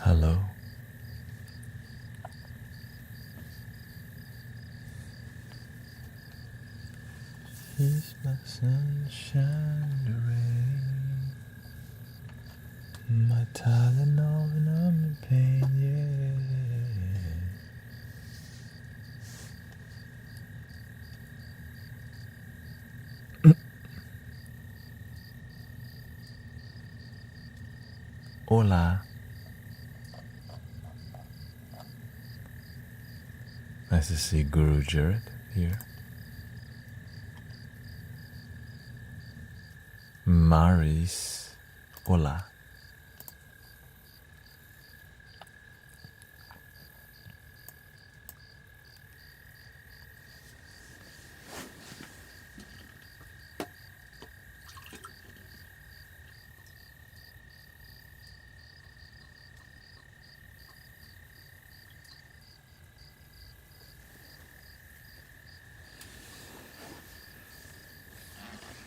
Hello. He's my sunshine, the rain, my Tylenol when I'm in pain, yeah. Hola. Nice to see Guru Jared here. Maris. Hola.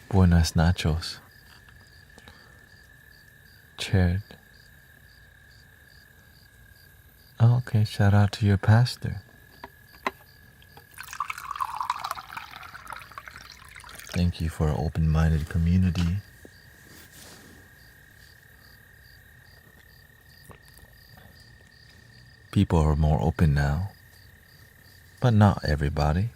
Buenas nachos. Jared. Oh, okay, shout out to your pastor. Thank you for an open-minded community. People are more open now, but not everybody.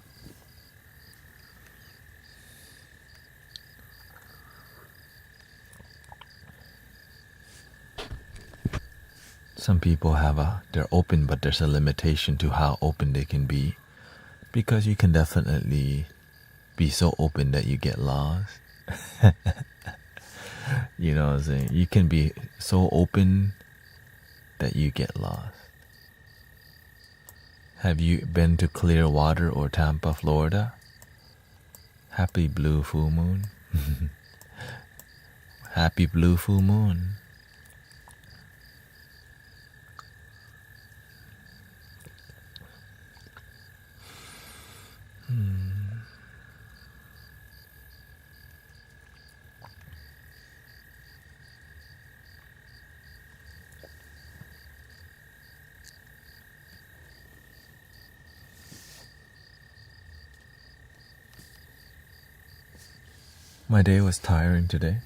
Some people they're open, but there's a limitation to how open they can be, because you can definitely be so open that you get lost. You know what I'm saying? You can be so open that you get lost. Have you been to Clearwater or Tampa, Florida? Happy blue full moon. Happy blue full moon. My day was tiring today.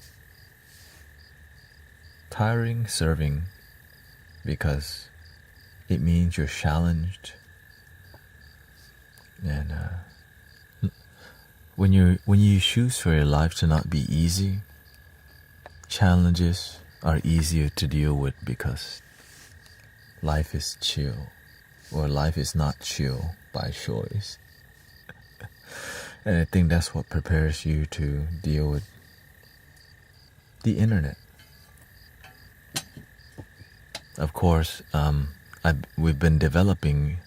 Tiring serving because it means you're challenged. And when you choose for your life to not be easy, challenges are easier to deal with because life is chill, or life is not chill by choice. And I think that's what prepares you to deal with the internet. Of course, we've been developing.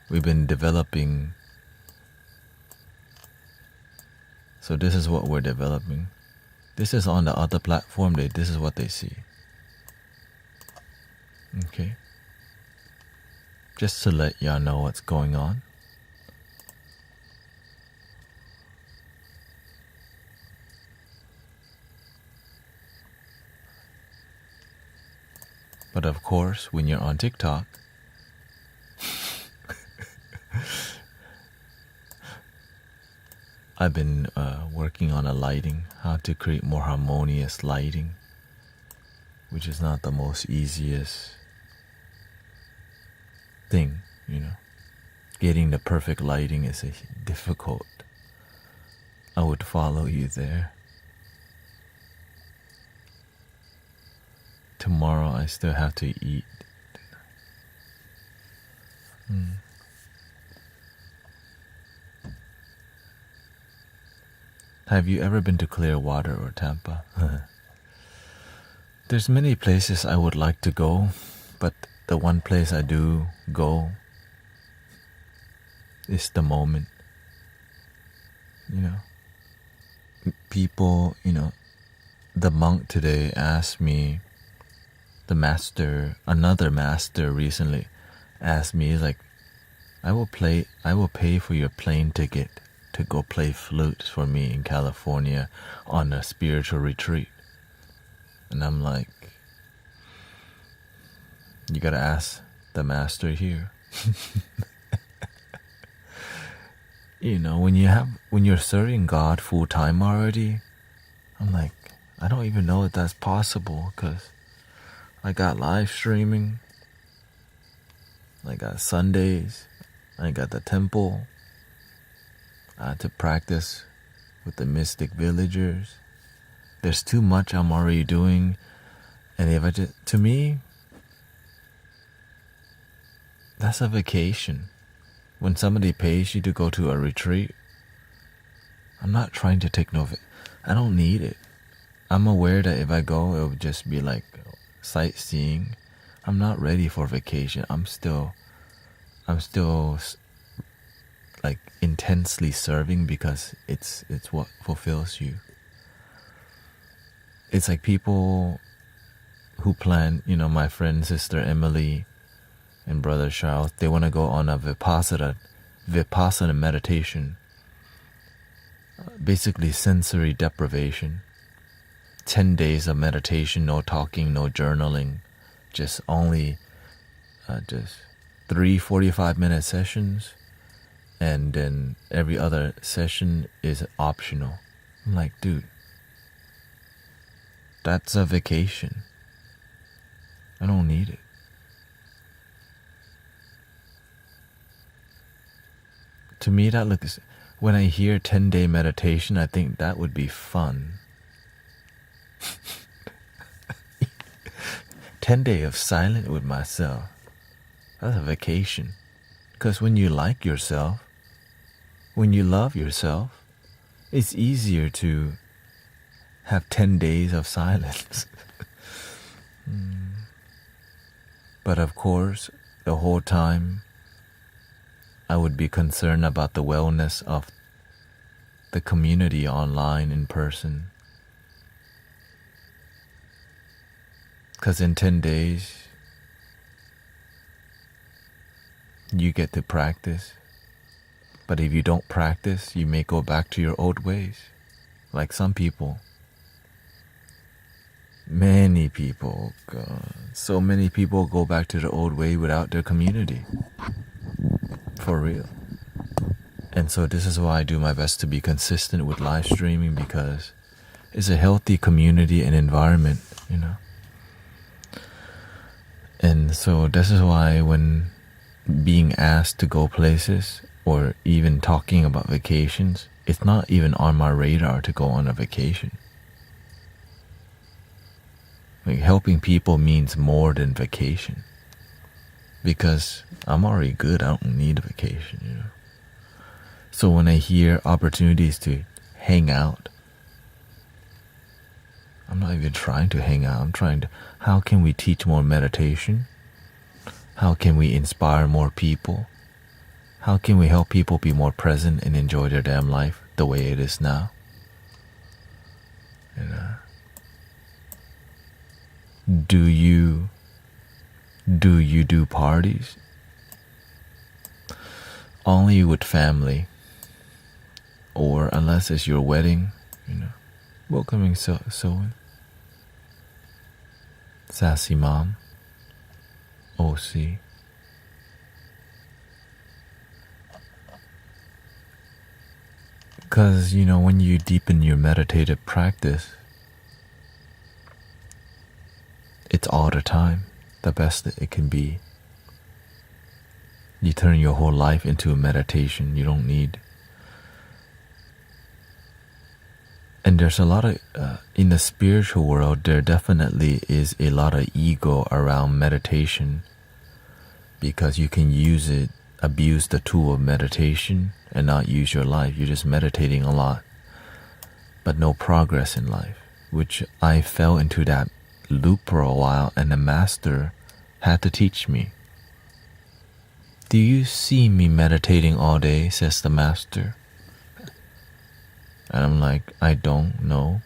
We've been developing. So this is what we're developing. This is on the other platform. This is what they see. Okay. Just to let y'all know what's going on. But of course, when you're on TikTok, I've been working on a lighting, how to create more harmonious lighting, which is not the most easiest thing, Getting the perfect lighting is difficult. I would follow you there. Tomorrow I still have to eat. Have you ever been to Clearwater or Tampa? There's many places I would like to go, but the one place I do go is the moment. People, the monk today asked me, another master recently asked me, he's like, I will pay for your plane ticket to go play flutes for me in California on a spiritual retreat. And I'm like, you gotta ask the master here. When you're serving God full time already, I'm like, I don't even know if that's possible, because I got live streaming, I got Sundays, I got the temple, I had to practice with the mystic villagers. There's too much I'm already doing, and if to me, that's a vacation. When somebody pays you to go to a retreat, I'm not trying to take I don't need it. I'm aware that if I go, it would just be like sightseeing. I'm not ready for vacation. I'm still like intensely serving, because it's what fulfills you. It's like people who plan, my friend, sister Emily, and brother Charles, they want to go on a vipassana meditation, basically sensory deprivation. 10 days of meditation, no talking, no journaling, just only just 3 45-minute sessions, and then every other session is optional. I'm like, dude, that's a vacation. I don't need it. To me, that looks, when I hear 10-day meditation, I think that would be fun. 10 days of silence with myself. That's a vacation. Because when you like yourself, when you love yourself, it's easier to have 10 days of silence. But of course, the whole time, I would be concerned about the wellness of the community online, in person. Because in 10 days, you get to practice. But if you don't practice, you may go back to your old ways. Like some people. Many people, so many people go back to the old way without their community. For real. And so this is why I do my best to be consistent with live streaming, because it's a healthy community and environment, And so this is why when being asked to go places, or even talking about vacations, it's not even on my radar to go on a vacation. Like, helping people means more than vacation. Because I'm already good, I don't need a vacation, So when I hear opportunities to hang out, I'm not even trying to hang out. I'm trying to, how can we teach more meditation? How can we inspire more people? How can we help people be more present and enjoy their damn life the way it is now? Do you do parties? Only with family, or unless it's your wedding, Welcoming Soen, Sassy Mom, OC. Because, when you deepen your meditative practice, it's all the time, the best that it can be. You turn your whole life into a meditation. You don't need. And there's a lot of, in the spiritual world, there definitely is a lot of ego around meditation, because you can abuse the tool of meditation and not use your life. You're just meditating a lot, but no progress in life, which I fell into that loop for a while, and the master had to teach me. Do you see me meditating all day, says the master. And I'm like, I don't know.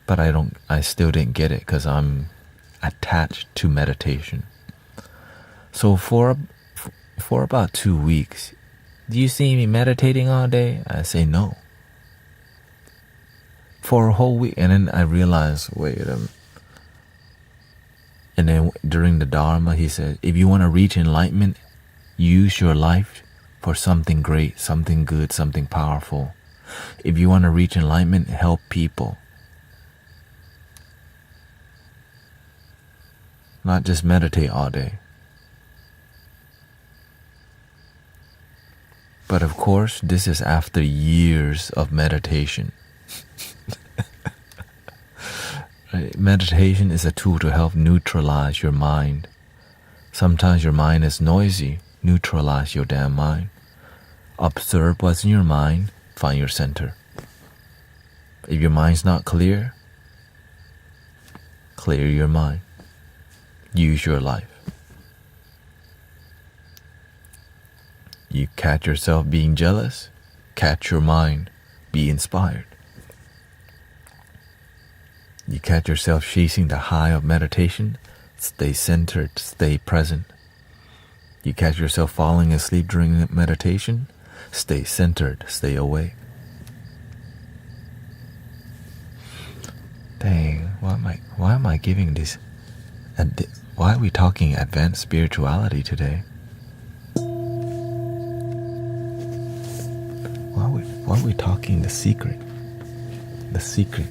But I still didn't get it, because I'm attached to meditation. So for about 2 weeks, do you see me meditating all day? I say no. for a whole week. And then I realized, wait a minute. And then during the Dharma, he said, if you want to reach enlightenment, use your life for something great, something good, something powerful. If you want to reach enlightenment, help people. Not just meditate all day. But of course, this is after years of meditation. Right? Meditation is a tool to help neutralize your mind. Sometimes your mind is noisy. Neutralize your damn mind. Observe what's in your mind. Find your center. If your mind's not clear, clear your mind. Use your life. You catch yourself being jealous, catch your mind, be inspired. You catch yourself chasing the high of meditation, stay centered, stay present. You catch yourself falling asleep during meditation, stay centered, stay awake. Dang, why am I giving this? Why are we talking advanced spirituality today? Why are we talking the secret? The secret.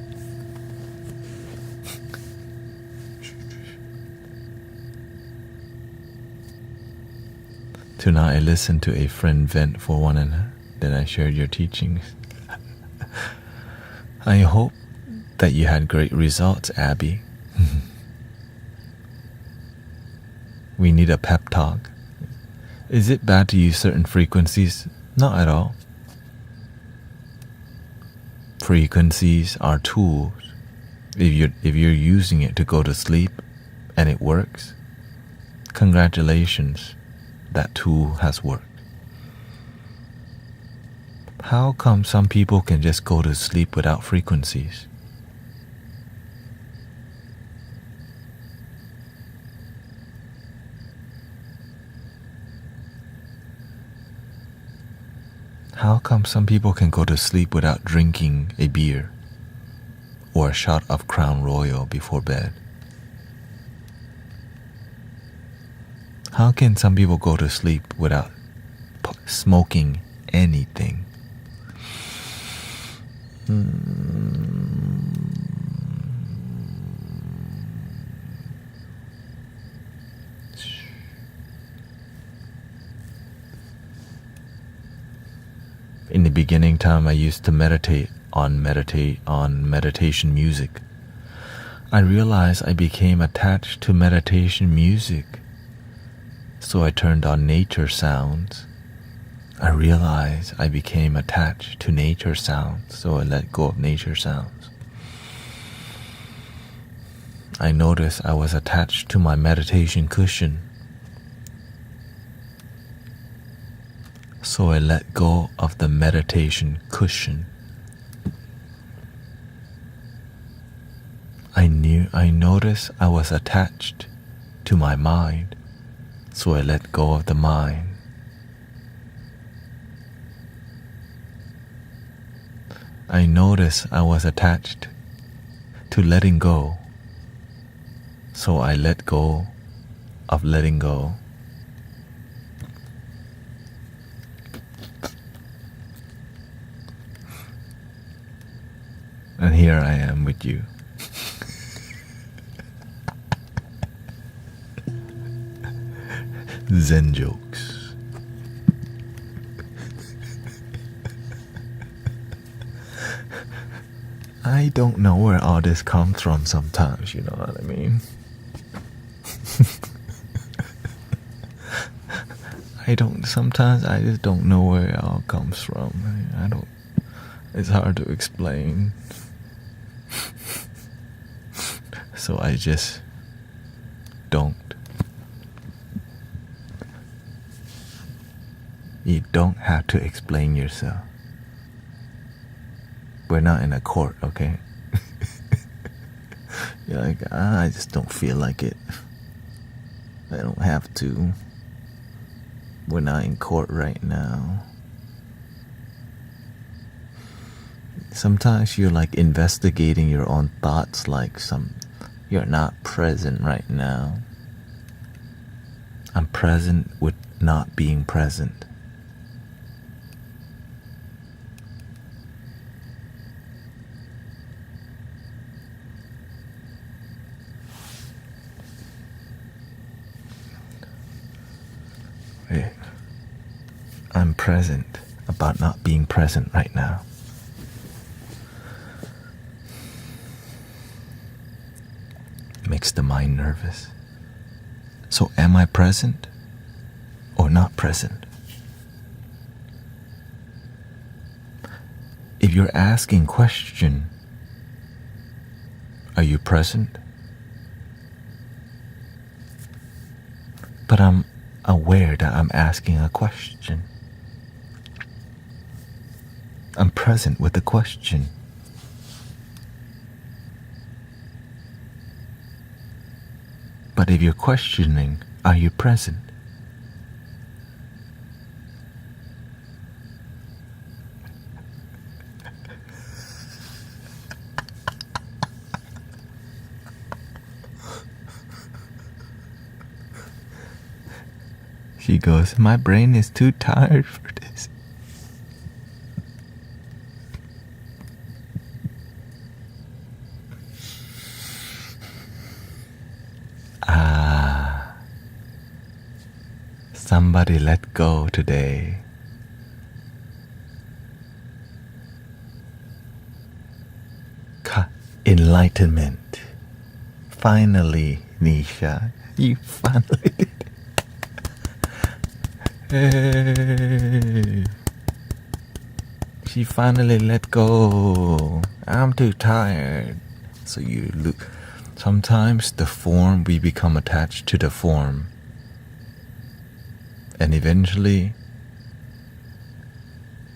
Tonight I listened to a friend vent for one another. Then I shared your teachings. I hope that you had great results, Abby. We need a pep talk. Is it bad to use certain frequencies? Not at all. Frequencies are tools. If you're using it to go to sleep and it works, congratulations, that tool has worked. How come some people can just go to sleep without frequencies? How come some people can go to sleep without drinking a beer or a shot of Crown Royal before bed? How can some people go to sleep without smoking anything? In the beginning time, I used to meditate on meditation music. I realized I became attached to meditation music, so I turned on nature sounds. I realized I became attached to nature sounds, so I let go of nature sounds. I noticed I was attached to my meditation cushion, so I let go of the meditation cushion. I noticed I was attached to my mind, so I let go of the mind. I noticed I was attached to letting go, so I let go of letting go. And here I am with you. Zen jokes. I don't know where all this comes from sometimes, you know what I mean? Sometimes I just don't know where it all comes from. It's hard to explain. So I just don't. You don't have to explain yourself. We're not in a court, okay? You're like, I just don't feel like it. I don't have to. We're not in court right now. Sometimes you're like investigating your own thoughts, like you're not present right now. I'm present with not being present. Wait. I'm present about not being present right now. Makes the mind nervous. So am I present or not present? If you're asking question, are you present? But I'm aware that I'm asking a question. I'm present with the question. But if you're questioning, are you present? She goes, my brain is too tired for this. Somebody let go today. Enlightenment. Finally, Nisha, you finally did it. Hey. She finally let go. I'm too tired. So you look. Sometimes the form, we become attached to the form. And eventually,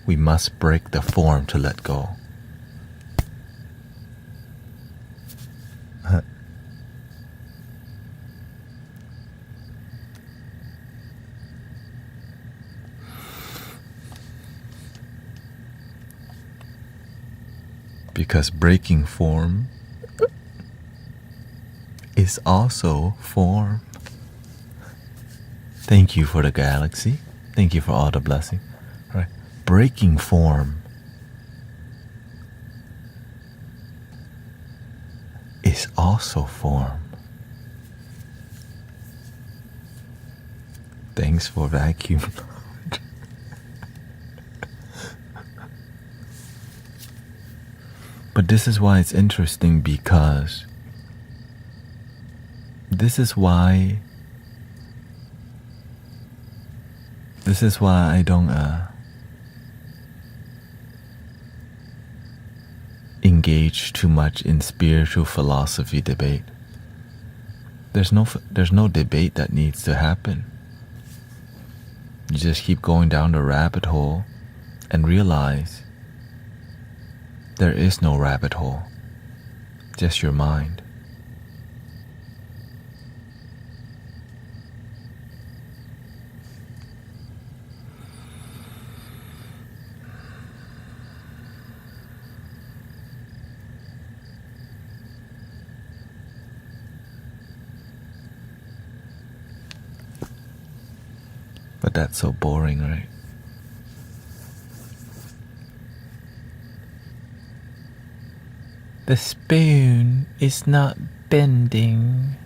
we must break the form to let go. Because breaking form is also form. Thank you for the galaxy. Thank you for all the blessing. All right. Breaking form is also form. Thanks for vacuum. But this is why it's interesting, because this is why I don't engage too much in spiritual philosophy debate. There's no debate that needs to happen. You just keep going down the rabbit hole and realize there is no rabbit hole, just your mind. But that's so boring, right? The spoon is not bending.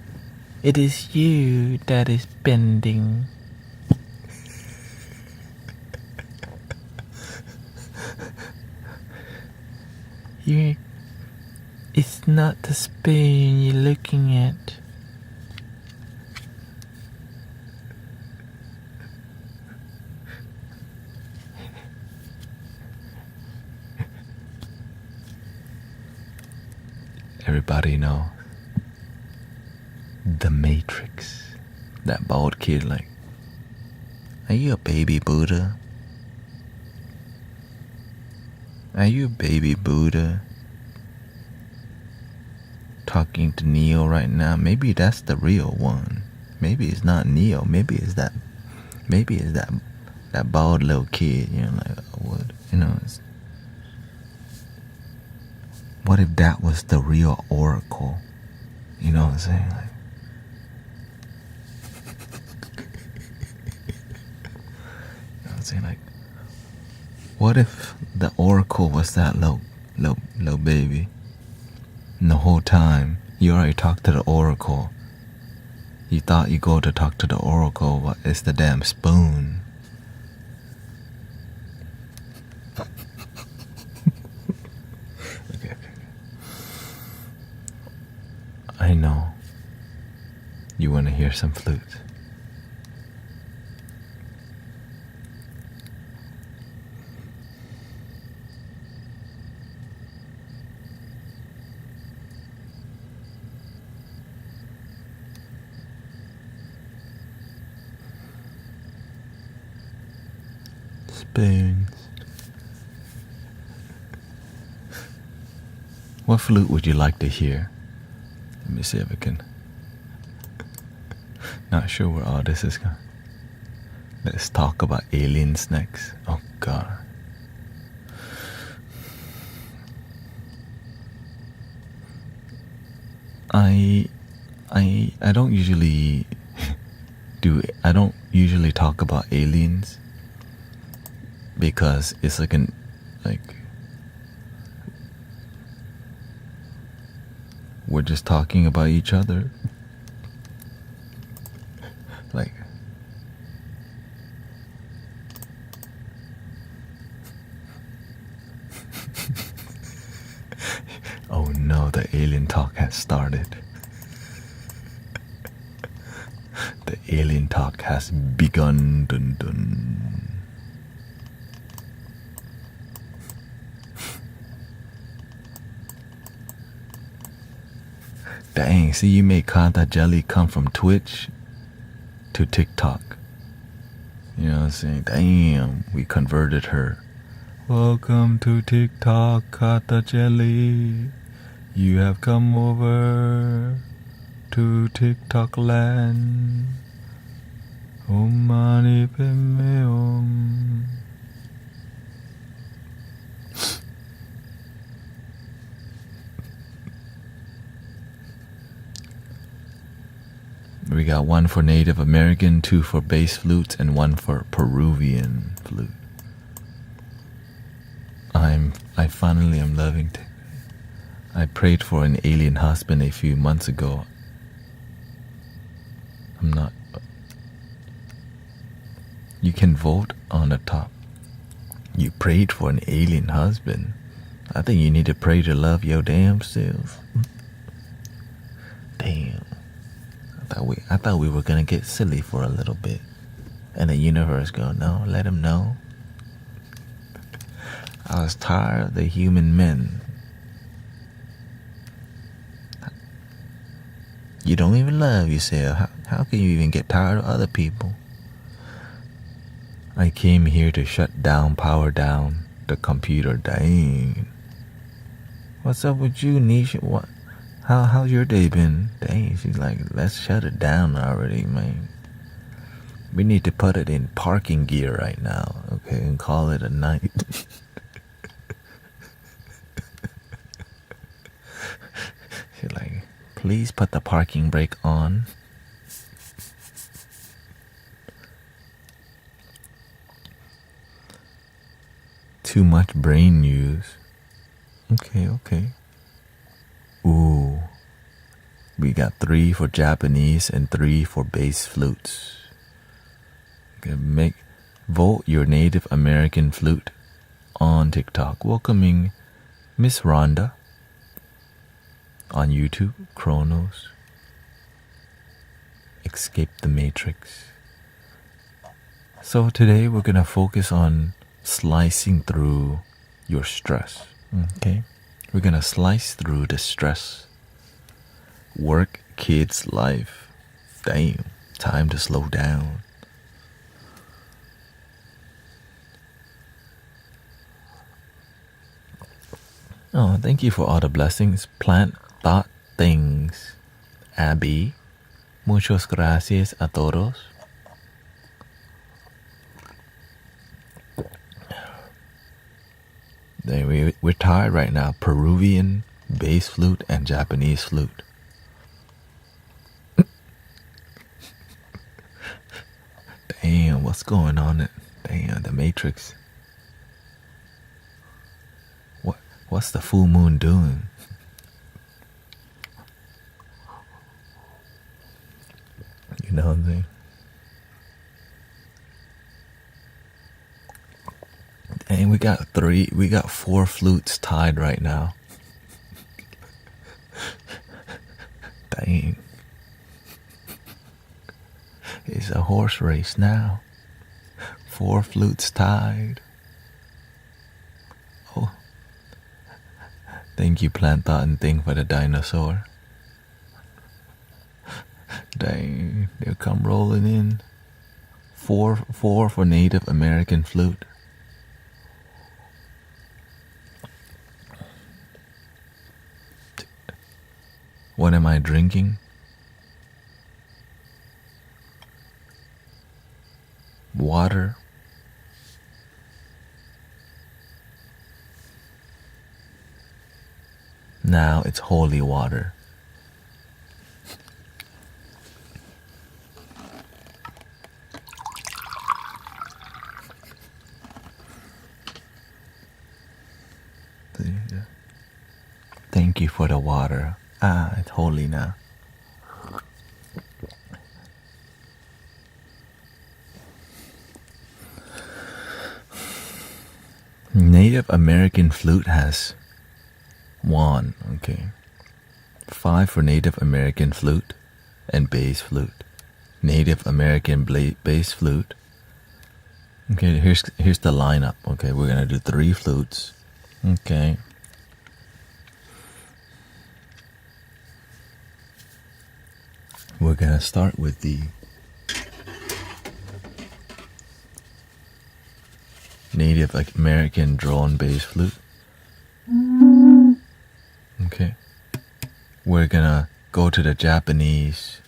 It is you that is bending. It's not the spoon you're looking at. Everybody know the Matrix. That bald kid, like, are you a baby Buddha? Are you a baby Buddha? Talking to Neo right now. Maybe that's the real one. Maybe it's not Neo. Maybe it's that bald little kid. You know, like what? You know. what if that was the real oracle? You know what I'm saying? Like, you know what I'm saying? Like, what if the oracle was that little baby? And the whole time you already talked to the oracle. You thought you go to talk to the oracle, but it's the damn spoon. Okay. I know you want to hear some flute. Spoons. What flute would you like to hear? Let me see if I can. Not sure where all this is going. Let's talk about aliens next. Oh God. I don't usually I don't usually talk about aliens because it's like we're just talking about each other. Like, oh no, the alien talk has started. The alien talk has begun. Dun, dun. Dang, see, you made Kanta Jelly come from Twitch to TikTok. You know what I'm saying? Damn, we converted her. Welcome to TikTok, Kata Jelly. You have come over to TikTok land. Om Mani Padme Hum. We got one for Native American, 2 for bass flutes, and 1 for Peruvian flute. I finally am loving it. I prayed for an alien husband a few months ago. I'm not. You can vote on the top. You prayed for an alien husband. I think you need to pray to love your damn self. Damn. I thought we were gonna get silly for a little bit, and the universe go, no, let him know. I was tired of the human men. You don't even love yourself. How can you even get tired of other people? I came here to shut down, power down the computer. Dang. What's up with you, Nisha? What? How's your day been? Dang, she's like, let's shut it down already, man. We need to put it in parking gear right now, okay, and call it a night. She's like, please put the parking brake on. Too much brain use. Okay. Ooh. We got 3 for Japanese and 3 for bass flutes. Vote your Native American flute on TikTok. Welcoming Miss Rhonda on YouTube, Chronos, Escape the Matrix. So today we're gonna focus on slicing through your stress. Okay? We're gonna slice through the stress. Work, kids, life. Damn, time to slow down. Oh, thank you for all the blessings. Plant thought things. Abby. Muchas gracias a todos. We're tired right now. Peruvian bass flute and Japanese flute. Damn, what's going on? Damn, the Matrix. What's the full moon doing? You know what I'm saying? Dang, we got 4 flutes tied right now. Dang. It's a horse race now. 4 flutes tied. Oh. Thank you, Plant Thought and Thing, for the dinosaur. Dang, they'll come rolling in. 4 for Native American flute. What am I drinking? Water. Now it's holy water. Thank you for the water. It's holy now. Native American flute has 1, okay. 5 for Native American flute and bass flute. Native American bass flute. Okay, here's the lineup. Okay, we're gonna do 3 flutes. Okay. We're gonna start with the Native American drone bass flute. Okay. We're gonna go to the Japanese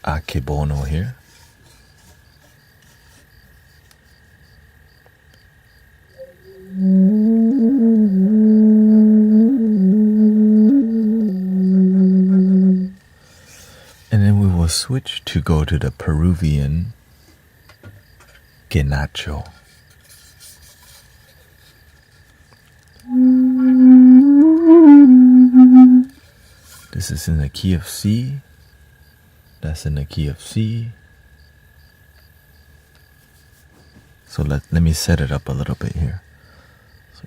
akebono here. And then we will switch to go to the Peruvian Genacho. This is in the key of C. That's in the key of C. So let me set it up a little bit here. So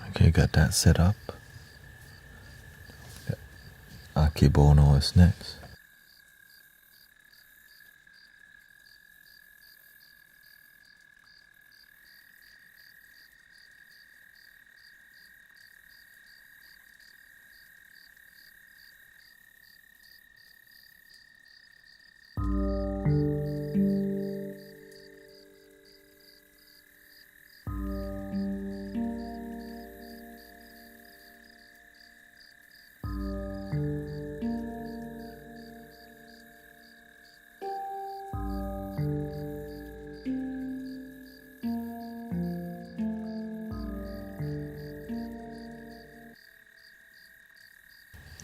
okay, got that set up. Akebono is next.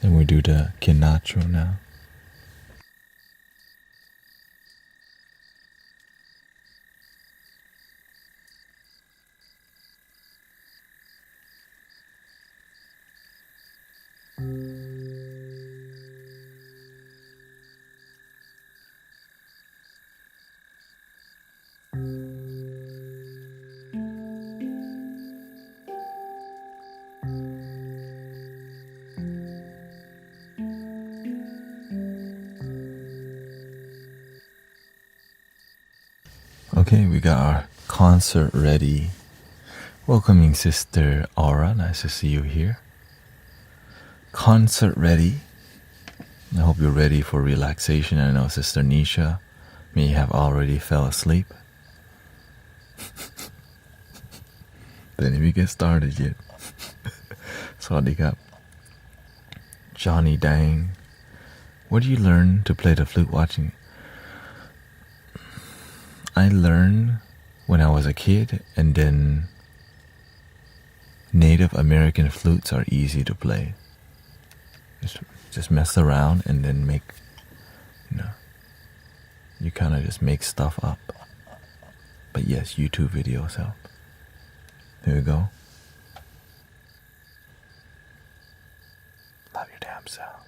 And we do the kinatro now. Okay, we got our concert ready. Welcoming Sister Aura, nice to see you here. Concert ready. I hope you're ready for relaxation. I know Sister Nisha may have already fell asleep. Then if you get started yet. Sawadee. Johnny Dang. Where do you learn to play the flute watching? I learned when I was a kid, and then Native American flutes are easy to play. Just mess around and then make, you kind of just make stuff up. But yes, YouTube videos help. Here we go. Love your damn self.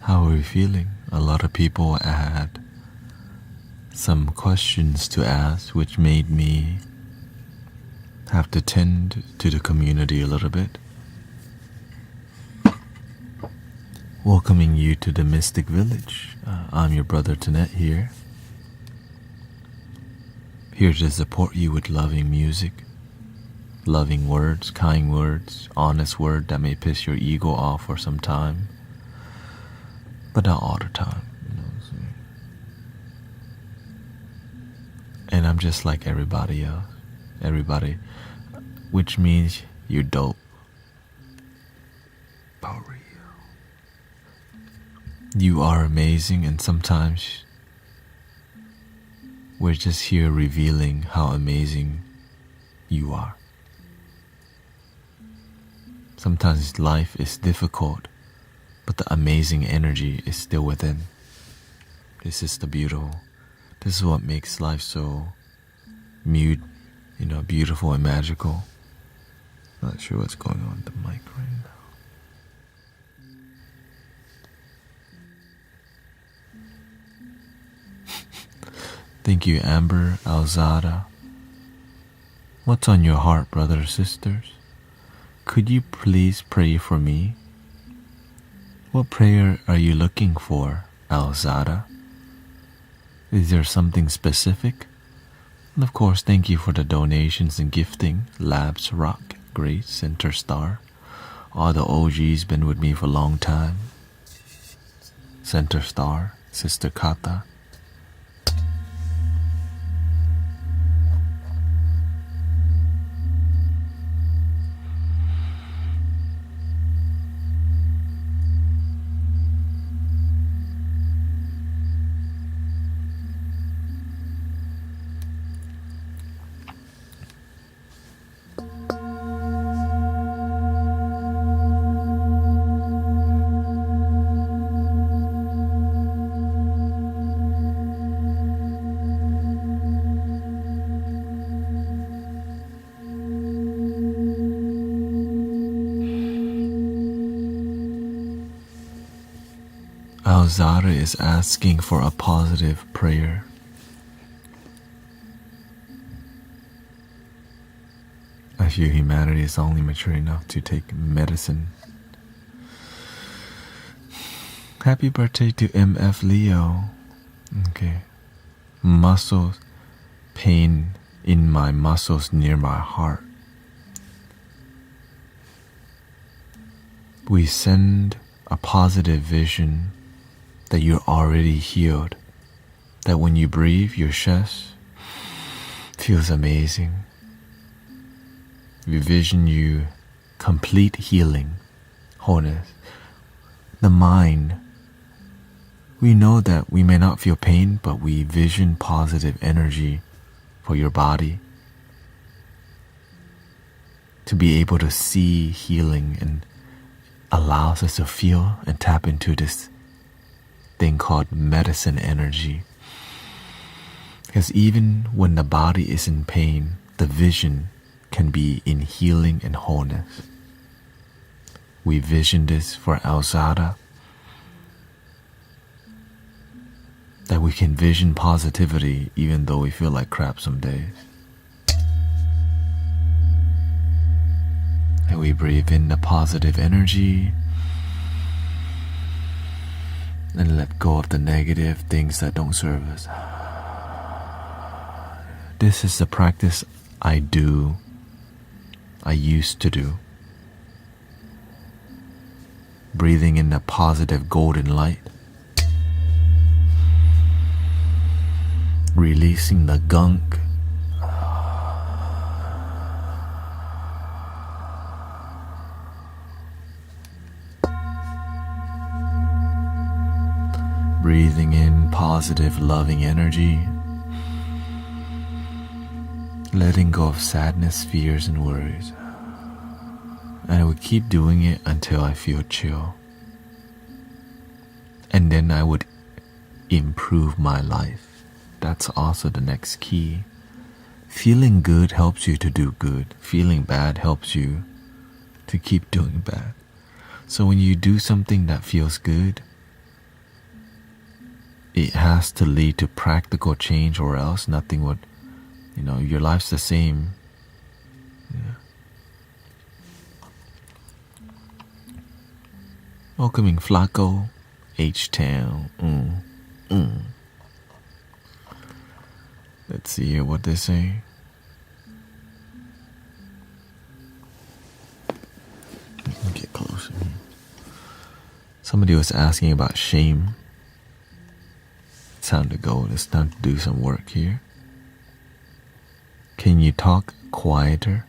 How are you feeling? A lot of people had some questions to ask, which made me have to tend to the community a little bit. Welcoming you to the Mystic Village. I'm your brother Taout here. Here to support you with loving music, loving words, kind words, honest word that may piss your ego off for some time, but not all the time. You know what I'm saying? And I'm just like everybody else. Everybody, which means you're dope. For real. You are amazing, and sometimes we're just here revealing how amazing you are. Sometimes life is difficult, but the amazing energy is still within. This is the beautiful. This is what makes life so beautiful and magical. Not sure what's going on with the mic right now. Thank you, Amber, Alzada. What's on your heart, brothers or sisters? Could you please pray for me? What prayer are you looking for, Alzada? Is there something specific? And of course, thank you for the donations and gifting. Labs Rock, Grace, Center Star. All the OGs been with me for a long time. Center Star, Sister Kata. Alzara is asking for a positive prayer. I feel humanity is only mature enough to take medicine. Happy birthday to MF Leo. Okay. Muscles, pain in my muscles near my heart. We send a positive vision that you're already healed, that when you breathe, your chest feels amazing. We vision you complete healing, wholeness. The mind, we know that we may not feel pain, but we vision positive energy for your body to be able to see healing, and allows us to feel and tap into this thing called medicine energy. Because even when the body is in pain, the vision can be in healing and wholeness. We vision this for Alzada, that we can vision positivity even though we feel like crap some days. And we breathe in the positive energy and let go of the negative things that don't serve us. This is the practice I used to do. Breathing in the positive golden light. Releasing the gunk. Breathing in positive, loving energy. Letting go of sadness, fears, and worries. And I would keep doing it until I feel chill. And then I would improve my life. That's also the next key. Feeling good helps you to do good. Feeling bad helps you to keep doing bad. So when you do something that feels good, it has to lead to practical change, or else nothing would, your life's the same. Yeah. Welcoming Flacco, H-Town. Let's see here what they say. Let me get closer. Somebody was asking about shame. It's time to go. It's time to do some work here. Can you talk quieter?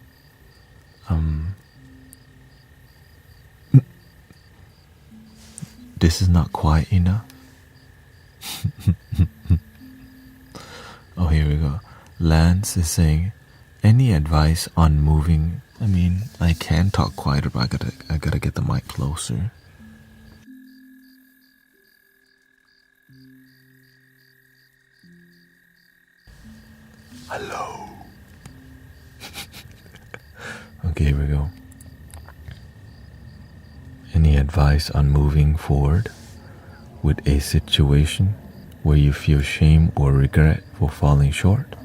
This is not quiet enough. Oh, here we go. Lance is saying, any advice on moving? I mean, I can talk quieter, but I gotta get the mic closer. Hello. Okay, here we go. Any advice on moving forward with a situation where you feel shame or regret for falling short?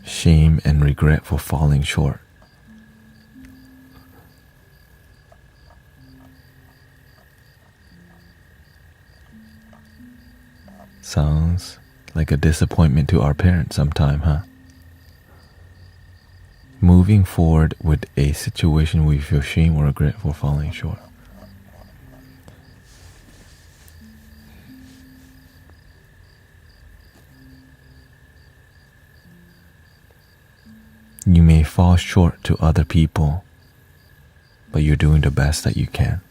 Shame and regret for falling short. Sounds like a disappointment to our parents sometime, huh? Moving forward with a situation where you feel shame or regret for falling short. You may fall short to other people, but you're doing the best that you can.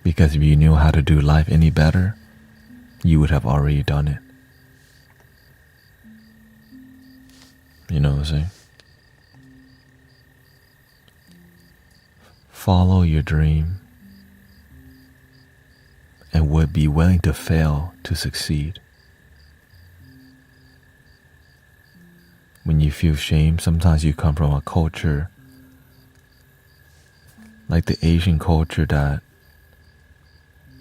Because if you knew how to do life any better, you would have already done it. You know what I'm saying? Follow your dream and would be willing to fail to succeed. When you feel shame, sometimes you come from a culture like the Asian culture that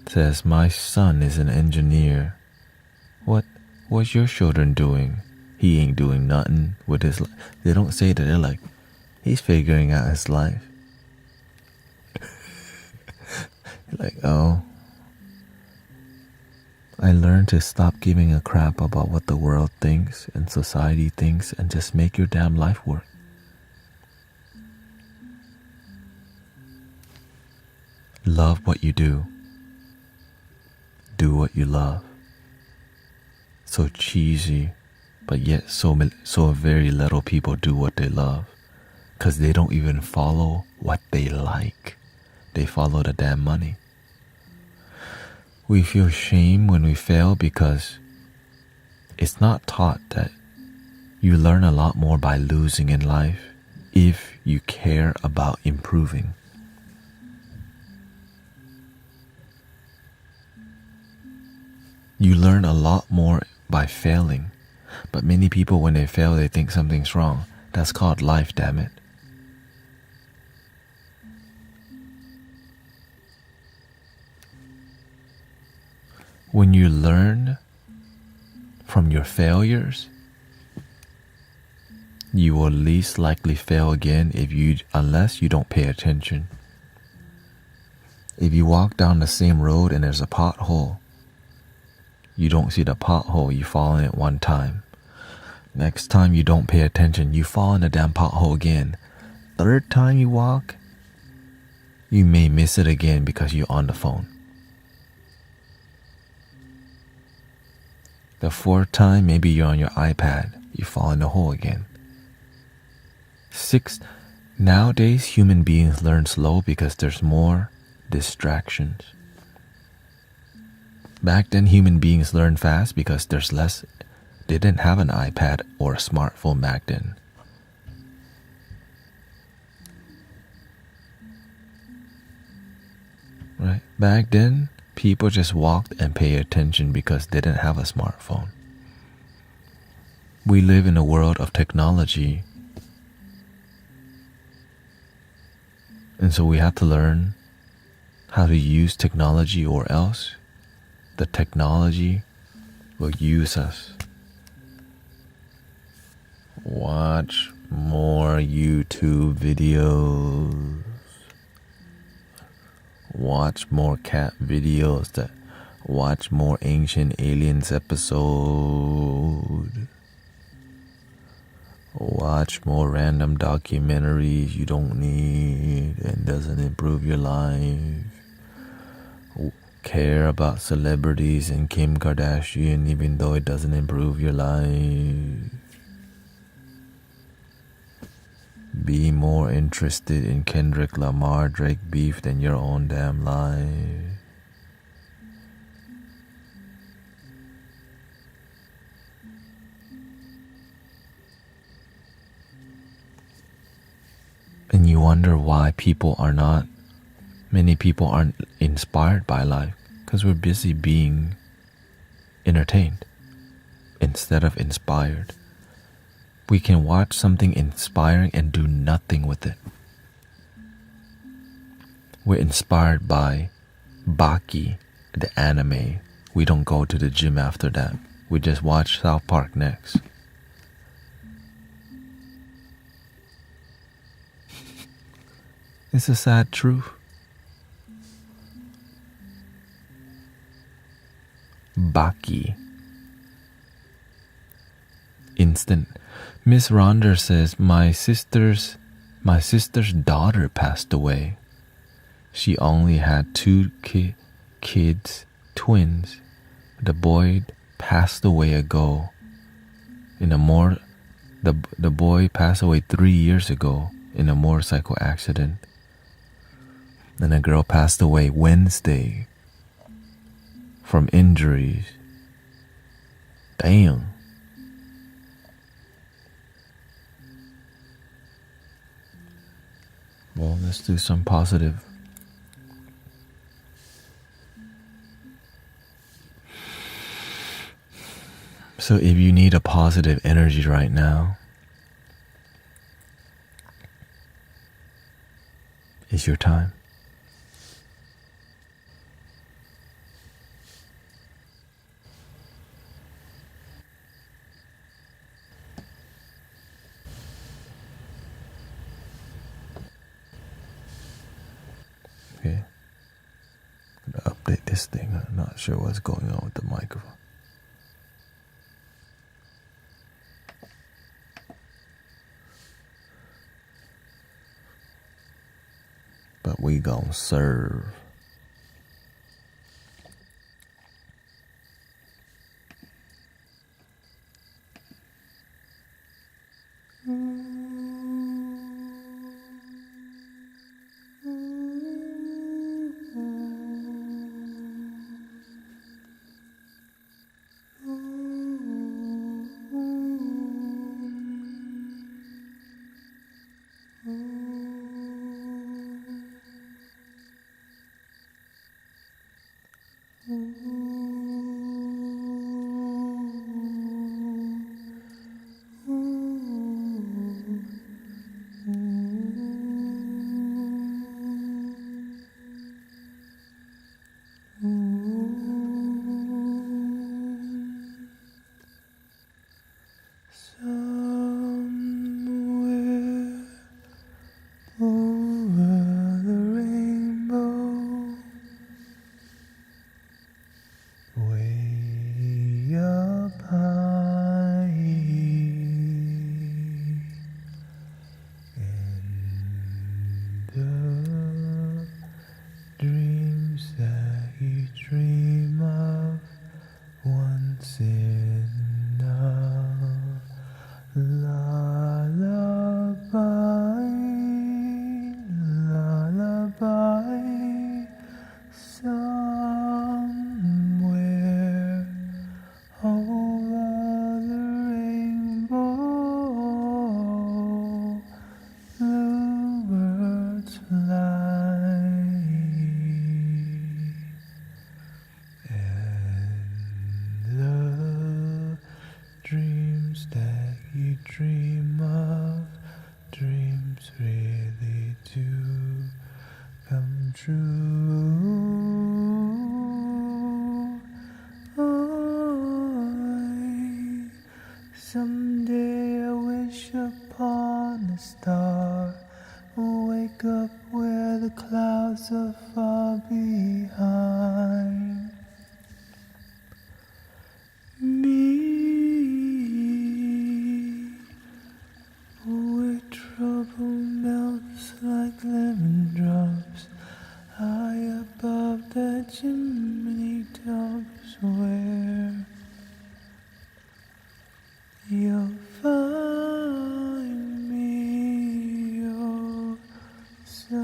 says, my son is an engineer. What's your children doing? He ain't doing nothing with his life. They don't say that. They're like, he's figuring out his life. Like, oh, I learned to stop giving a crap about what the world thinks and society thinks and just make your damn life work. Love what you do. Do what you love. So cheesy, but yet so very little people do what they love, because they don't even follow what they like. They follow the damn money. We feel shame when we fail because it's not taught that you learn a lot more by losing in life if you care about improving. You learn a lot more by failing, but many people when they fail they think something's wrong. That's called life, damn it. When you learn from your failures, you will least likely fail again unless you don't pay attention. If you walk down the same road and there's a pothole, you don't see the pothole, you fall in it one time. Next time you don't pay attention, you fall in the damn pothole again. Third time you walk, you may miss it again because you're on the phone. The fourth time, maybe you're on your iPad, you fall in the hole again. Nowadays, human beings learn slow because there's more distractions. Back then, human beings learned fast because they didn't have an iPad or a smartphone back then. Right? Back then, people just walked and paid attention because they didn't have a smartphone. We live in a world of technology And so we have to learn how to use technology, or else the technology will use us. Watch more YouTube videos. Watch more cat videos. Watch more Ancient Aliens episode. Watch more random documentaries you don't need and doesn't improve your life. Care about celebrities and Kim Kardashian even though it doesn't improve your life. Be more interested in Kendrick Lamar, Drake beef than your own damn life. And you wonder why many people aren't inspired by life, because we're busy being entertained instead of inspired. We can watch something inspiring and do nothing with it. We're inspired by Baki, the anime. We don't go to the gym after that. We just watch South Park next. It's a sad truth. Baki. Instant. Miss Ronder says, my sister's daughter passed away. She only had 2 kids, twins. The boy passed away ago. The boy passed away 3 years ago in a motorcycle accident. And a girl passed away Wednesday from injuries. Damn. Well, let's do some positive. So if you need a positive energy right now, it's your time. Okay. I'm gonna update this thing. I'm not sure what's going on with the microphone. But we gon' serve. true. Someday I wish upon a star, wake up where the clouds are far behind me, where trouble melts like lemon drops high above the chimney tops, where you'll find me, oh, somewhere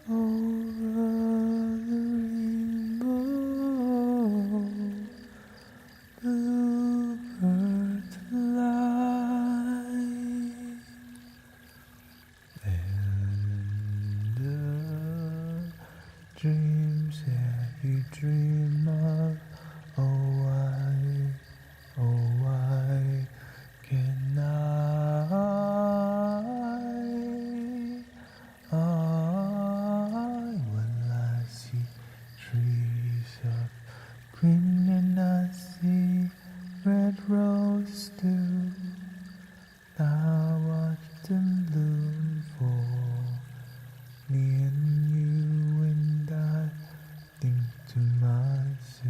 over the rainbow. Bluebirds fly, and the dreams that you dream of, oh why can when I see trees of green and I see red roses too, I watch them bloom for me and you, and I think to myself,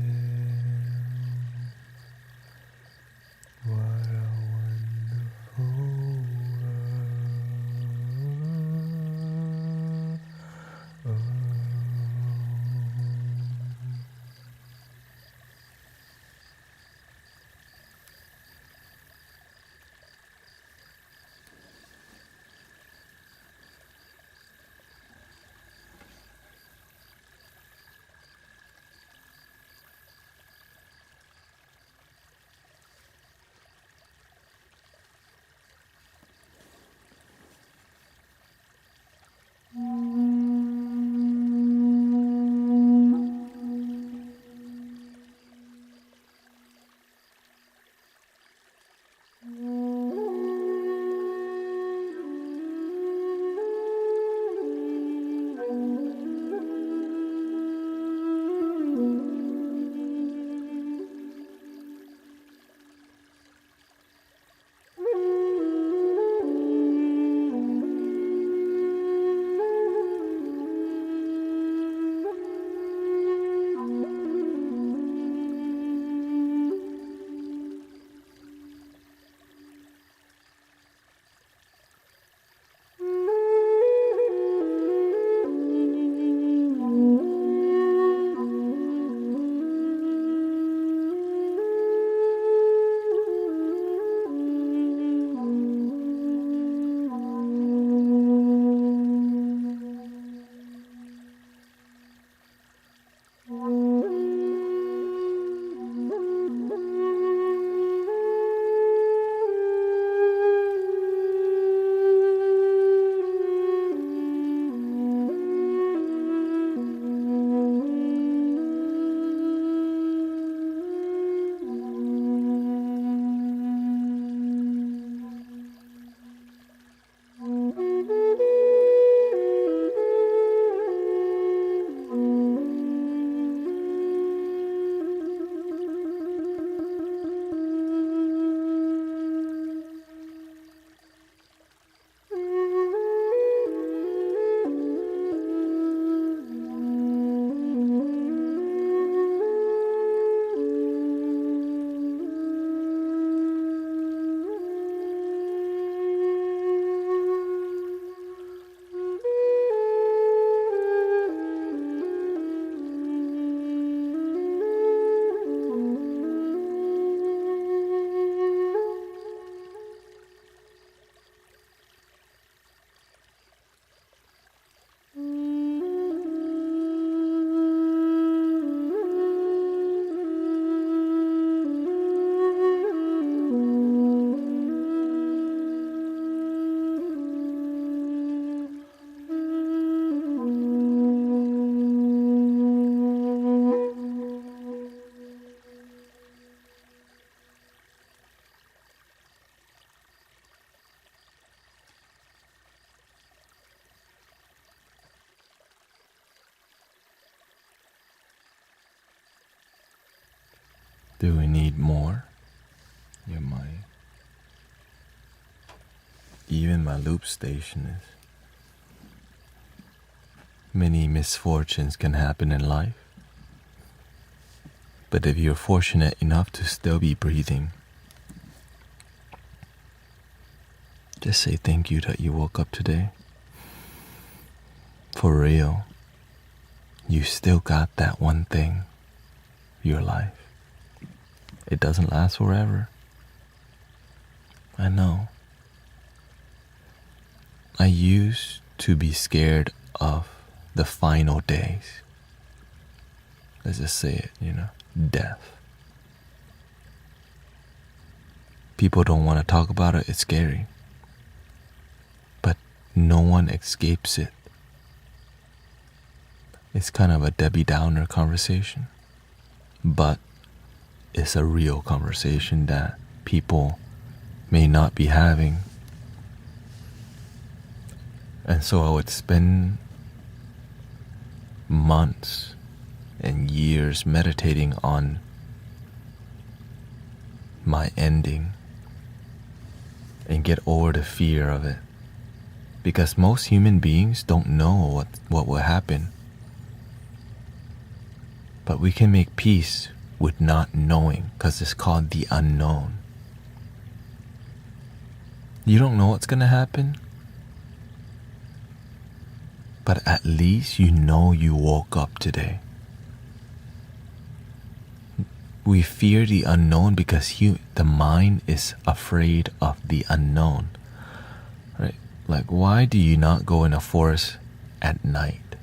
what a wonderful world. Do we need more? Even my loop station is. Many misfortunes can happen in life. But if you're fortunate enough to still be breathing, just say thank you that you woke up today. For real, you still got that one thing, your life. It doesn't last forever. I know. I used to be scared of the final days. Let's just say it, death. People don't want to talk about it, it's scary. But no one escapes it. It's kind of a Debbie Downer conversation. But it's a real conversation that people may not be having. And so I would spend months and years meditating on my ending and get over the fear of it. Because most human beings don't know what will happen. But we can make peace with not knowing, because it's called the unknown. You don't know what's going to happen, but at least you know you woke up today. We fear the unknown because the mind is afraid of the unknown. Right? Like, why do you not go in a forest at night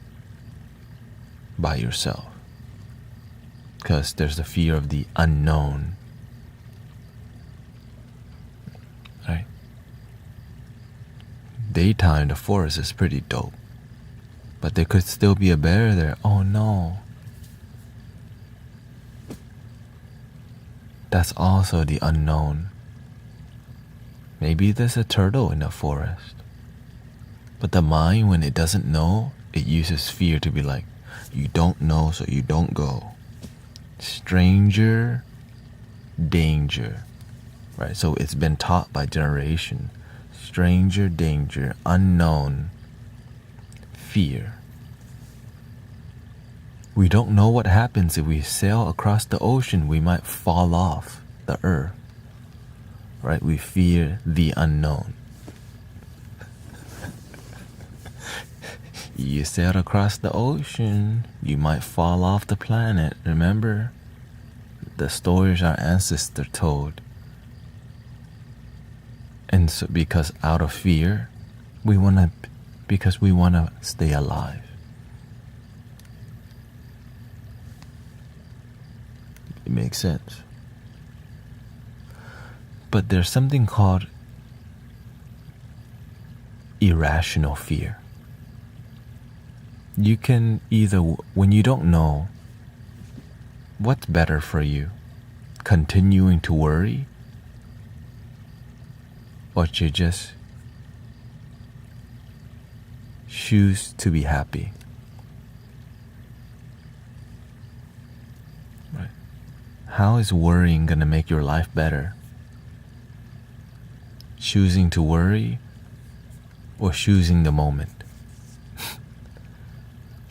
by yourself? Because there's the fear of the unknown. Right? Daytime, the forest is pretty dope. But there could still be a bear there. Oh no. That's also the unknown. Maybe there's a turtle in the forest. But the mind, when it doesn't know, it uses fear to be like, you don't know, so you don't go. Stranger, danger. Right? So it's been taught by generation. Stranger, danger, unknown, fear. We don't know what happens if we sail across the ocean. We might fall off the earth. Right? We fear the unknown. You sail across the ocean, you might fall off the planet. Remember the stories our ancestors told. And so because out of fear, because we want to stay alive. It makes sense. But there's something called irrational fear. You can either, when you don't know what's better for you, continuing to worry, or to just choose to be happy. Right? How is worrying going to make your life better? Choosing to worry or choosing the moment?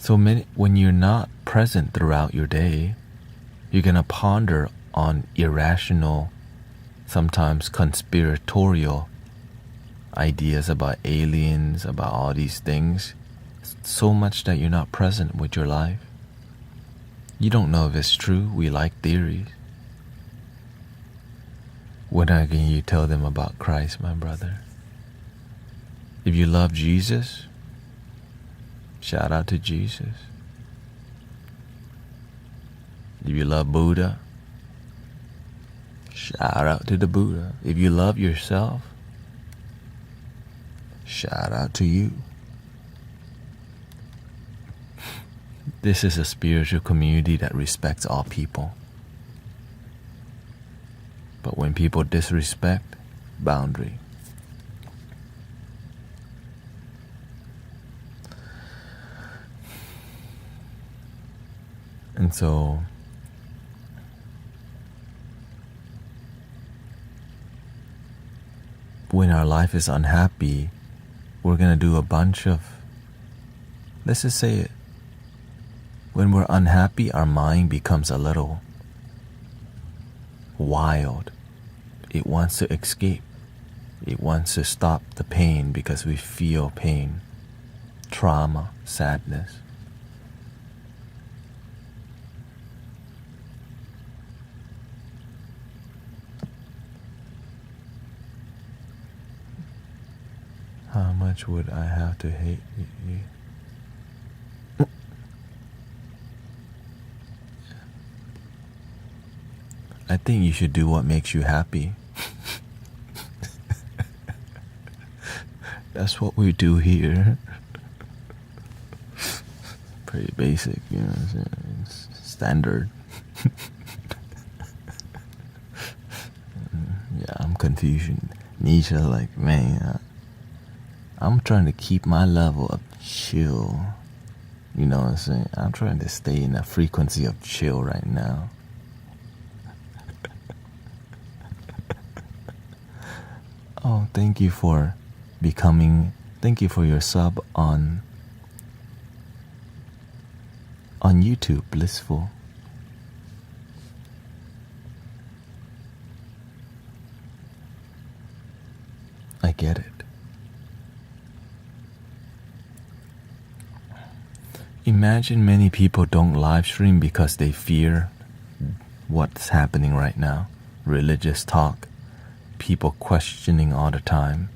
So when you're not present throughout your day, you're going to ponder on irrational, sometimes conspiratorial ideas about aliens, about all these things, so much that you're not present with your life. You don't know if it's true. We like theories. When can you tell them about Christ, my brother? If you love Jesus, shout out to Jesus. If you love Buddha, shout out to the Buddha. If you love yourself, shout out to you. This is a spiritual community that respects all people. But when people disrespect, boundary. And so when our life is unhappy, we're going to do a bunch of, let's just say it, when we're unhappy, our mind becomes a little wild. It wants to escape. It wants to stop the pain because we feel pain, trauma, sadness. How much would I have to hate you? I think you should do what makes you happy. That's what we do here. Pretty basic, you know what I'm saying? It's standard. Yeah, I'm Confucian. Nietzsche, like, man, I'm trying to keep my level of chill. You know what I'm saying? I'm trying to stay in the frequency of chill right now. Oh, thank you for your sub on YouTube, Blissful. I get it. Imagine many people don't live stream because they fear what's happening right now. Religious talk, people questioning all the time.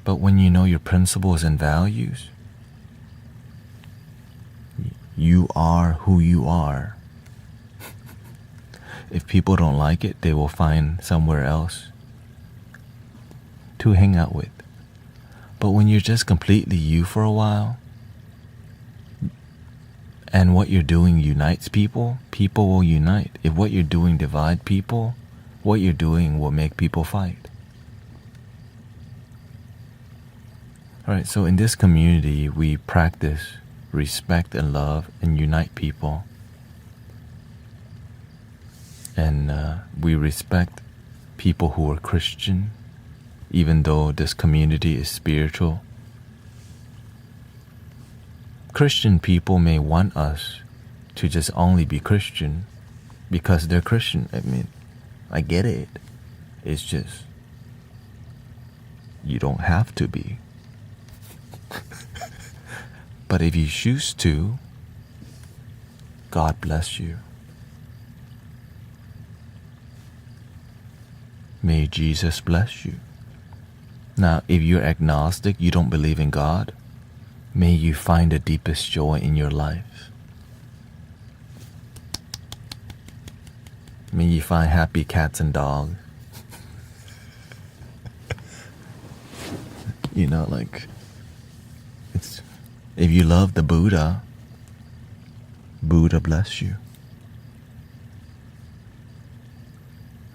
But when you know your principles and values, you are who you are. If people don't like it, they will find somewhere else to hang out with. But when you're just completely you for a while, and what you're doing unites people, people will unite. If what you're doing divide people, what you're doing will make people fight. Alright, so in this community, we practice respect and love and unite people. And we respect people who are Christian, even though this community is spiritual. Christian people may want us to just only be Christian because they're Christian. I mean, I get it. It's just, you don't have to be. But if you choose to, God bless you. May Jesus bless you. Now, if you're agnostic, you don't believe in God, may you find the deepest joy in your life. May you find happy cats and dogs. You know, like, it's, if you love the Buddha, Buddha bless you.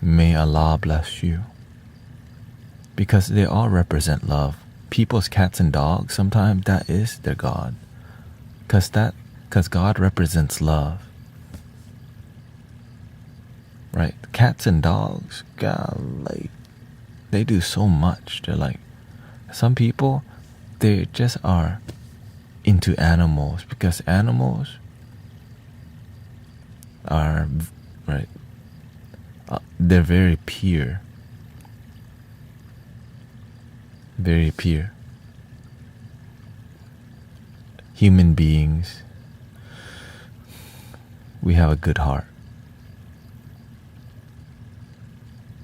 May Allah bless you. Because they all represent love. People's cats and dogs, sometimes that is their God. Because God represents love. Right? Cats and dogs, golly, they do so much. They're like, some people, they just are into animals because animals are, right, they're very pure. Very pure. Human beings, we have a good heart.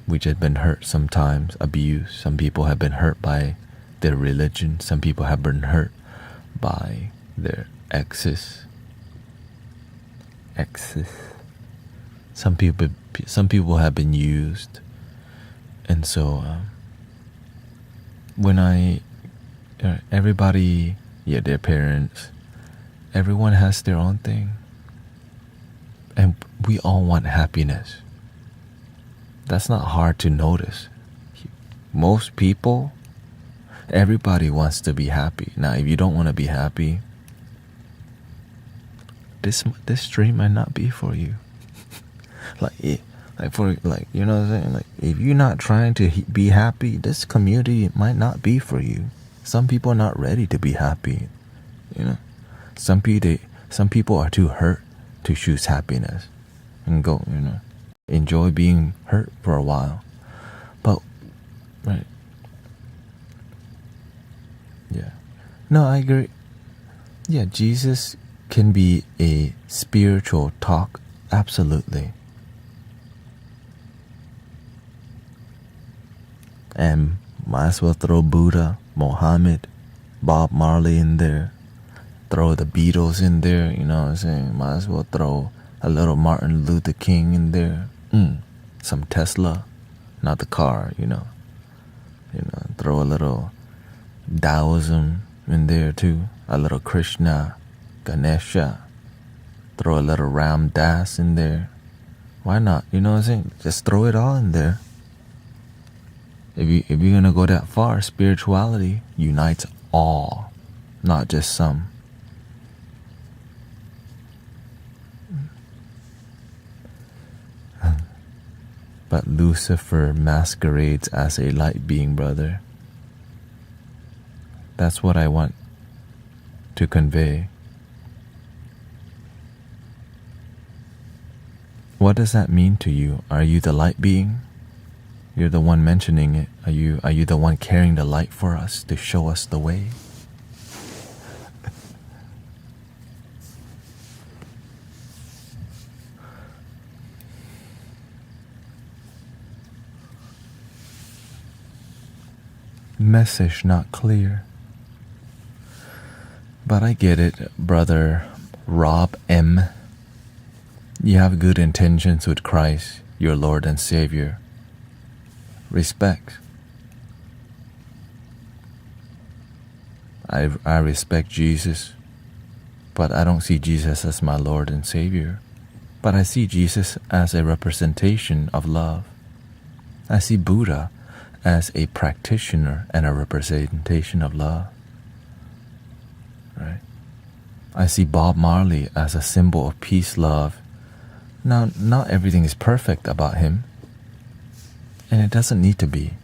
We just been hurt sometimes, abused. Some people have been hurt by their religion. Some people have been hurt by their exes. Some people have been used. And so when everybody, their parents, everyone has their own thing. And we all want happiness. That's not hard to notice. Most people, everybody wants to be happy. Now, if you don't want to be happy, this stream might not be for you. You know what I'm saying? Like, if you're not trying to be happy, this community might not be for you. Some people are not ready to be happy, you know. Some people are too hurt to choose happiness and go, you know, enjoy being hurt for a while. But, right. Yeah. No, I agree. Yeah, Jesus can be a spiritual talk, absolutely. And might as well throw Buddha, Mohammed, Bob Marley in there. Throw the Beatles in there, you know what I'm saying? Might as well throw a little Martin Luther King in there. Some Tesla, not the car, you know. Throw a little Taoism in there too. A little Krishna, Ganesha. Throw a little Ram Dass in there. Why not? You know what I'm saying? Just throw it all in there. If you're gonna go that far, spirituality unites all, not just some. But Lucifer masquerades as a light being, brother. That's what I want to convey. What does that mean to you? Are you the light being? You're the one mentioning it. Are you the one carrying the light for us to show us the way? Message not clear. But I get it, brother Rob M. You have good intentions with Christ, your Lord and Savior. Respect. I respect Jesus, but I don't see Jesus as my Lord and Savior. But I see Jesus as a representation of love. I see Buddha as a practitioner and a representation of love. Right? I see Bob Marley as a symbol of peace, love. Now, not everything is perfect about him, and it doesn't need to be.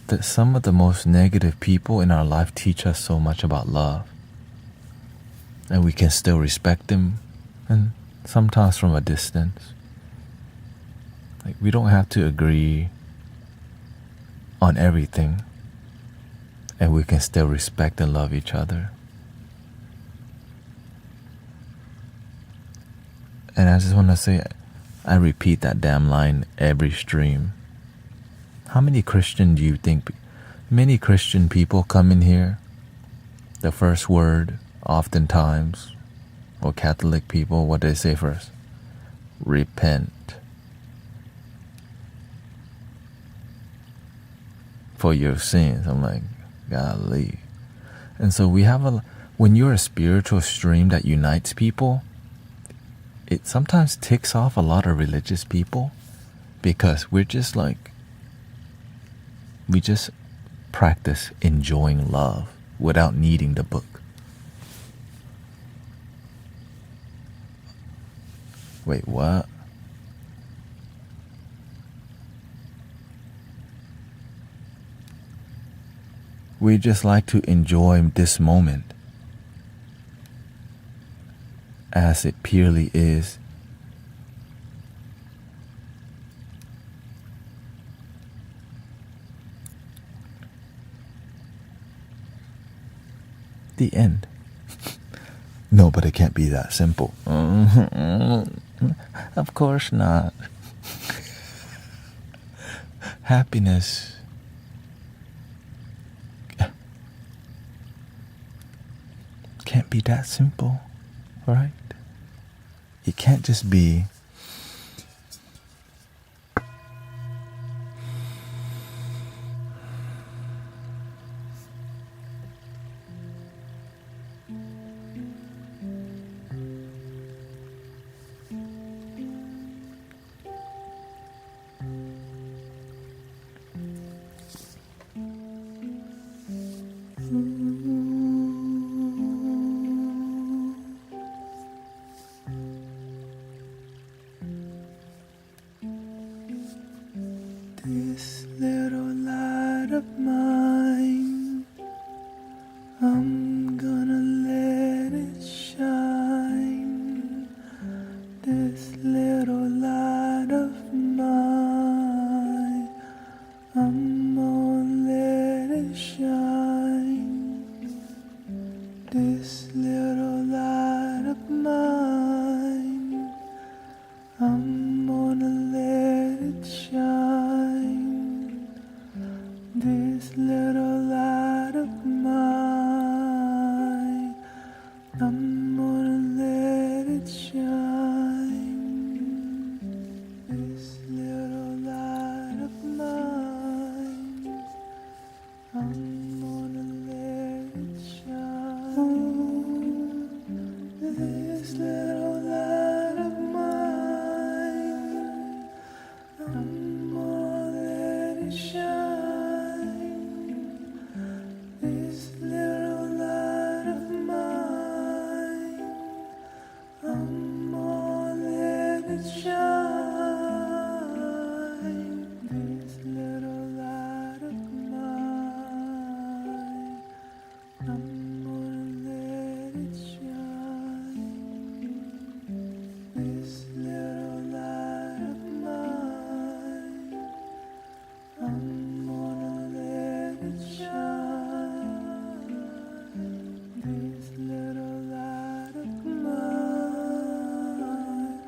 That some of the most negative people in our life teach us so much about love, and we can still respect them, and sometimes from a distance. Like, we don't have to agree on everything, and we can still respect and love each other. And I just want to say, I repeat that damn line every stream. How many Christian do you think? Many Christian people come in here. The first word, oftentimes, or Catholic people, what do they say first? Repent. For your sins. I'm like, golly. And so we have when you're a spiritual stream that unites people, it sometimes ticks off a lot of religious people, because we're just like, we just practice enjoying love without needing the book. Wait, what? We just like to enjoy this moment as it purely is. The end. No, but it can't be that simple. Of course not. Happiness can't be that simple, right? It can't just be of mine, I'm gonna let it shine. This little light of mine, I'm gonna let it shine. This little light of mine, I'm gonna let it shine. This little light of mine, I'm gonna let it shine. This little light of mine, I'm gonna let it shine. This little light of mine, I'm gonna let it shine. This little light of mine, I'm gonna let it shine. This little light of mine, I'm gonna let it shine. This little light of mine,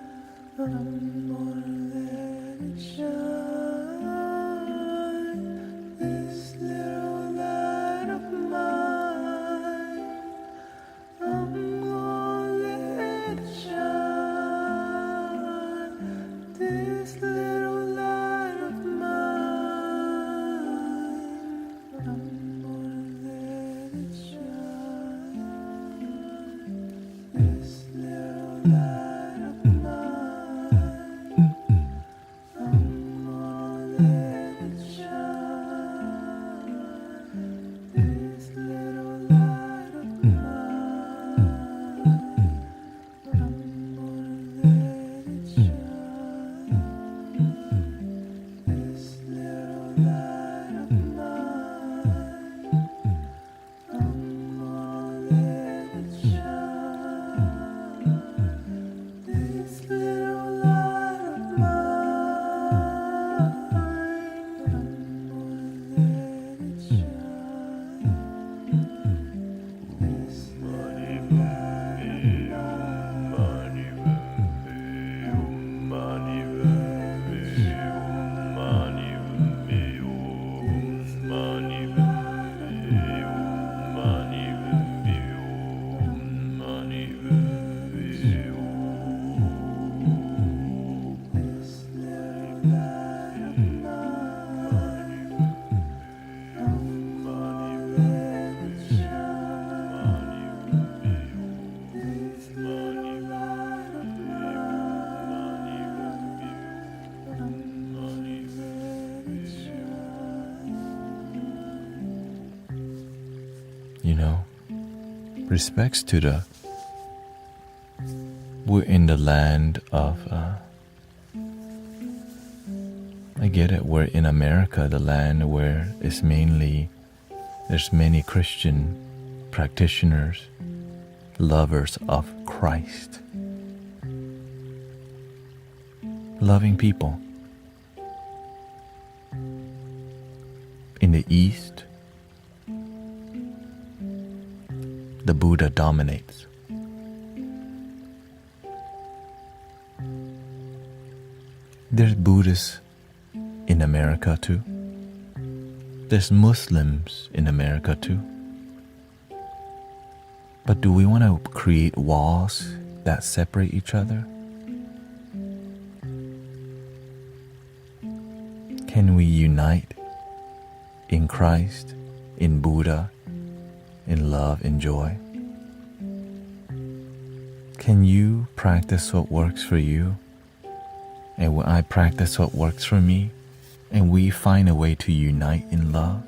I'm gonna let it shine. This little light of mine, I'm gonna let it shine. This little light of mine, I'm gonna let it shine. This little light of mine, I'm gonna let it shine. This little light of mine, I'm gonna let it shine. This little light of mine, I'm gonna let it shine. This little light of mine, I'm gonna let it shine. This little light of mine, I'm gonna let it shine. This little light You know, respects to the, we're in the land of, I get it, we're in America, the land where it's mainly, there's many Christian practitioners, lovers of Christ, loving people. In the East, the Buddha dominates. There's Buddhists in America too. There's Muslims in America too. But do we want to create walls that separate each other? Can we unite in Christ, in Buddha, in love, in joy? Can you practice what works for you, and when I practice what works for me, and we find a way to unite in love?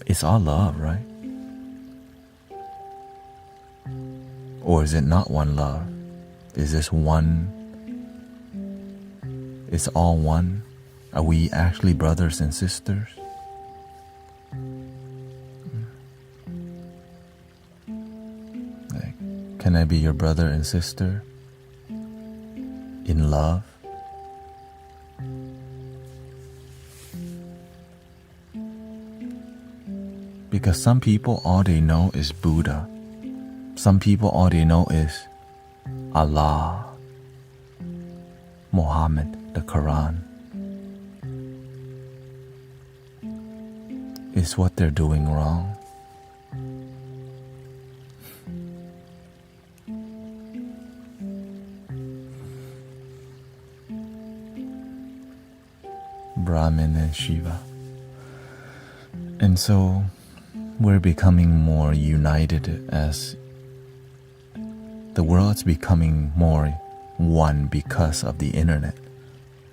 It's all love, right? Or is it not one love? Is this one? It's all one? Are we actually brothers and sisters? Like, can I be your brother and sister in love? Because some people, all they know is Buddha. Some people, all they know is Allah, Muhammad, the Quran. Is what they're doing wrong? Brahman and Shiva. And so we're becoming more united as the world's becoming more one because of the internet.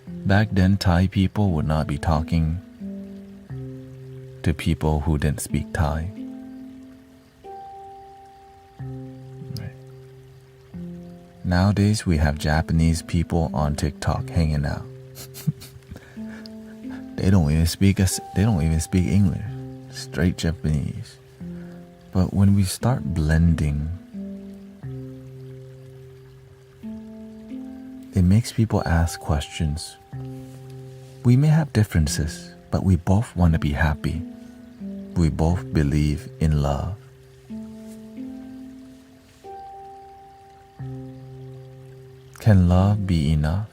Back then, Thai people would not be talking to people who didn't speak Thai. Right. Nowadays, we have Japanese people on TikTok hanging out. They don't even speak English. Straight Japanese. But when we start blending, it makes people ask questions. We may have differences, but we both want to be happy. We both believe in love. Can love be enough?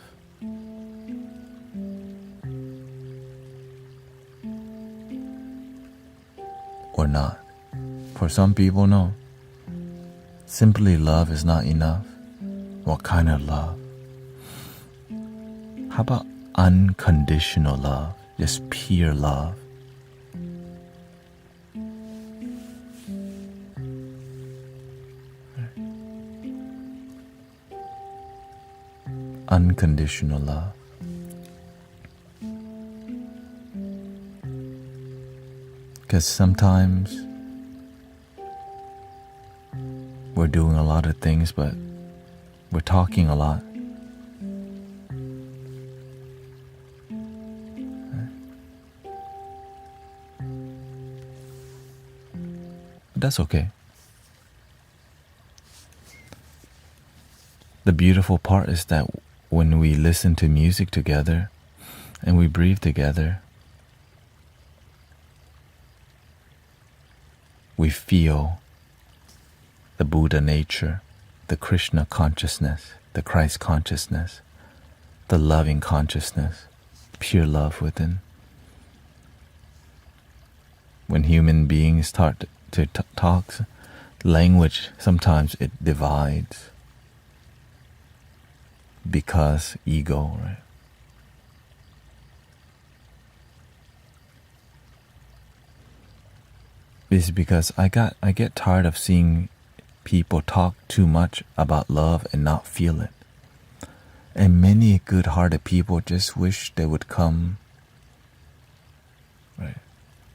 Or not? For some people, no. Simply love is not enough. What kind of love? How about unconditional love? Just pure love. Unconditional love. Because sometimes we're doing a lot of things, but we're talking a lot. But that's okay. The beautiful part is that when we listen to music together and we breathe together, we feel the Buddha nature, the Krishna consciousness, the Christ consciousness, the loving consciousness, pure love within. When human beings start to talk, language, sometimes it divides because ego, right? It's because I get tired of seeing people talk too much about love and not feel it. And many good-hearted people just wish they would come, right?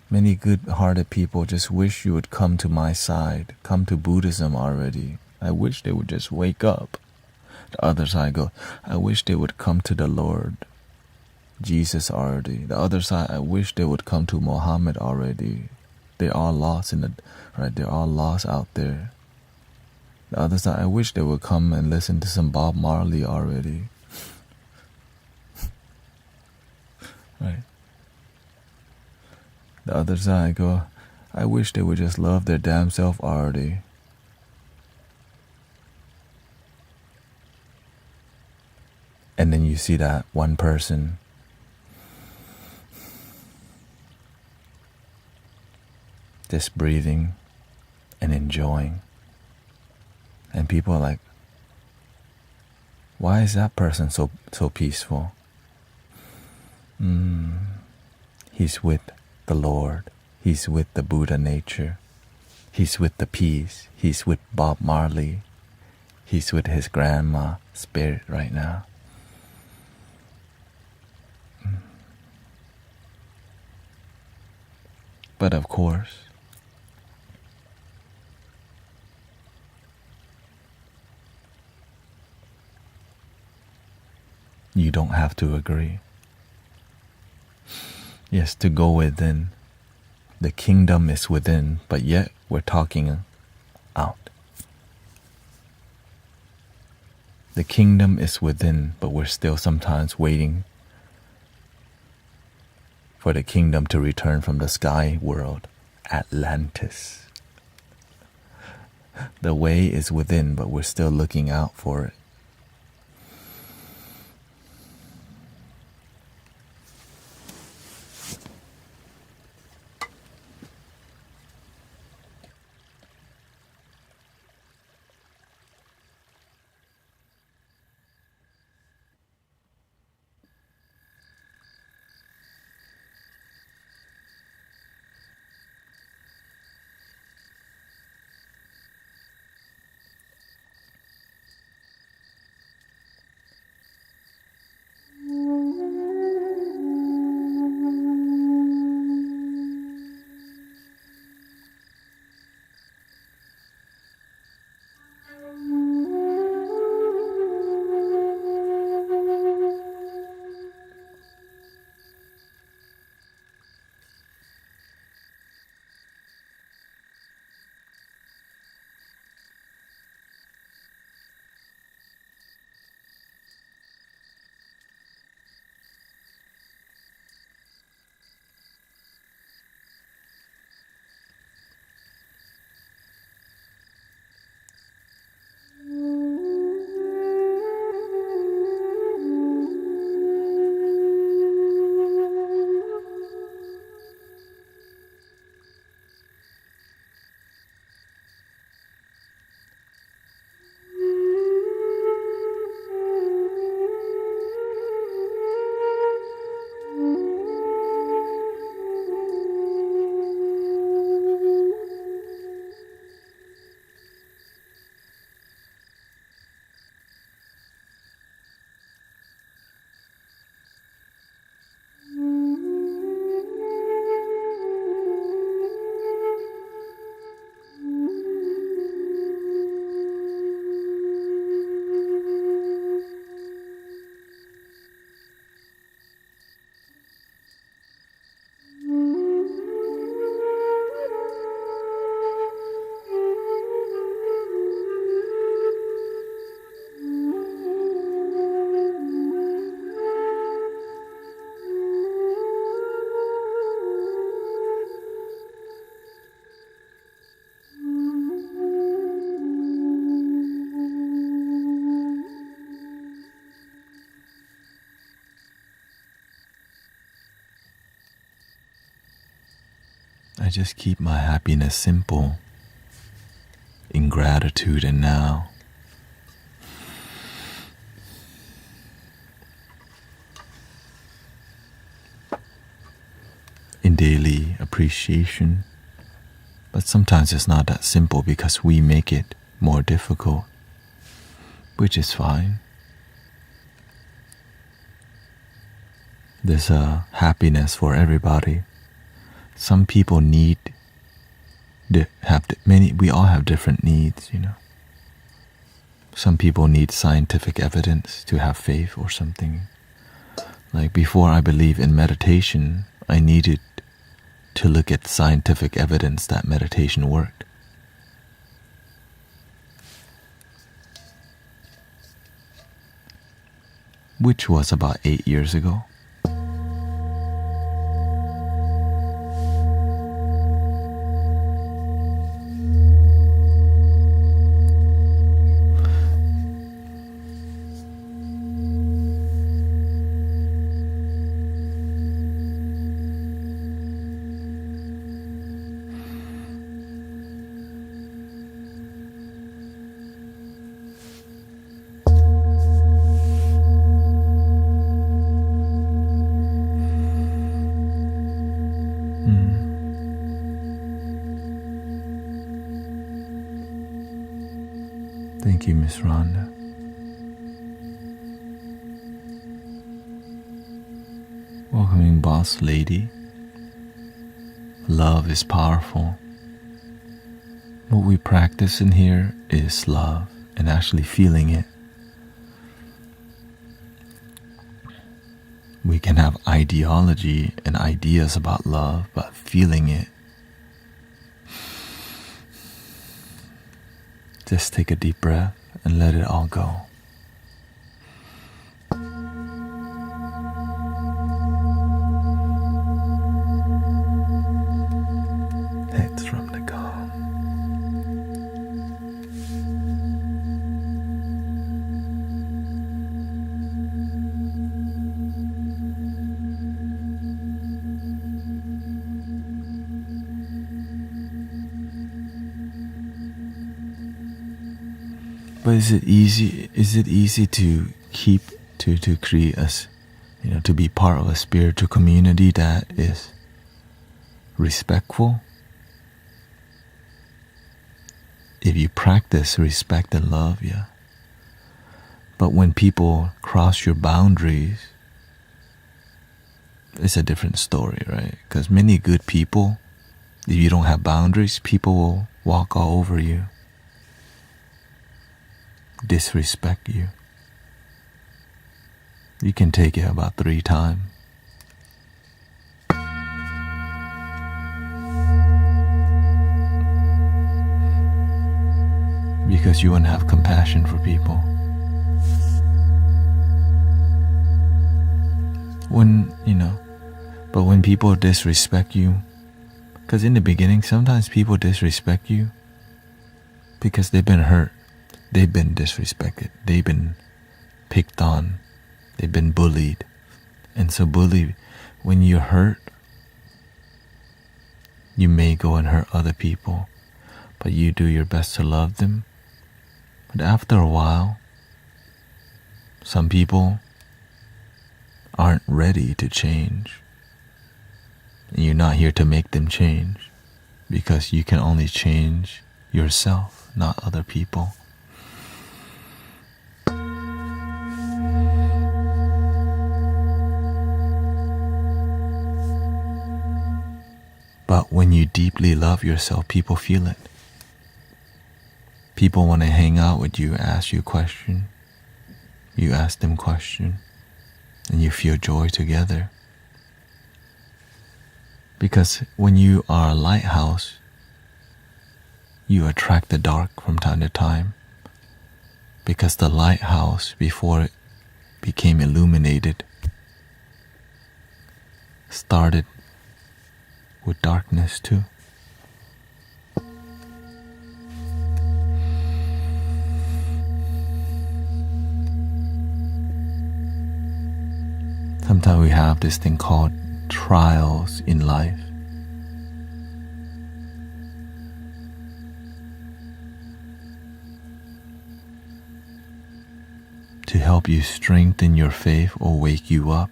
Many good-hearted people just wish you would come to my side, come to Buddhism already. I wish they would just wake up. The other side go, I wish they would come to the Lord Jesus already. The other side, I wish they would come to Muhammad already. They're all lost they're all lost out there. The other side, I wish they would come and listen to some Bob Marley already. Right. The other side, I go, I wish they would just love their damn self already. And then you see that one person just breathing and enjoying. And people are like, why is that person so peaceful? He's with the Lord. He's with the Buddha nature. He's with the peace. He's with Bob Marley. He's with his grandma spirit right now. But of course, you don't have to agree. Yes, to go within. The kingdom is within, but yet we're talking out. The kingdom is within, but we're still sometimes waiting for the kingdom to return from the sky world, Atlantis. The way is within, but we're still looking out for it. I just keep my happiness simple, in gratitude and now. In daily appreciation, but sometimes it's not that simple because we make it more difficult, which is fine. There's a happiness for everybody. Some people we all have different needs, Some people need scientific evidence to have faith or something. Like before I believe in meditation, I needed to look at scientific evidence that meditation worked. Which was about 8 years ago. Thank you, Miss Rhonda. Welcoming Boss Lady. Love is powerful. What we practice in here is love and actually feeling it. We can have ideology and ideas about love, but feeling it, just take a deep breath and let it all go. That's from the calm. But is it easy? Is it easy to keep to create us, to be part of a spiritual community that is respectful? If you practice respect and love, yeah. But when people cross your boundaries, it's a different story, right? Because many good people, if you don't have boundaries, people will walk all over you, disrespect you. You can take it about 3 times. Because you wouldn't have compassion for people. But when people disrespect you, because in the beginning, sometimes people disrespect you because they've been hurt, they've been disrespected, they've been picked on, they've been bullied. And so when you're hurt, you may go and hurt other people, but you do your best to love them. But after a while, some people aren't ready to change. And you're not here to make them change, because you can only change yourself, not other people. But when you deeply love yourself, people feel it. People want to hang out with you, ask you a question. You ask them a question, and you feel joy together. Because when you are a lighthouse, you attract the dark from time to time. Because the lighthouse, before it became illuminated, started with darkness too. Sometimes we have this thing called trials in life. To help you strengthen your faith or wake you up.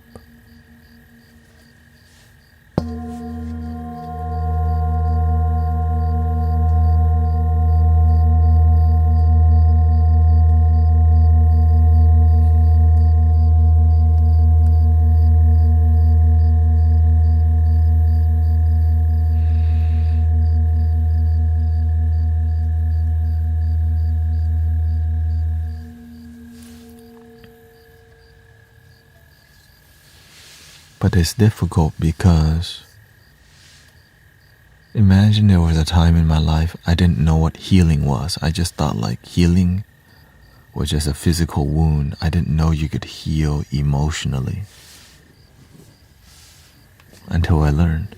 But it's difficult because imagine there was a time in my life I didn't know what healing was. I just thought healing was just a physical wound. I didn't know you could heal emotionally until I learned.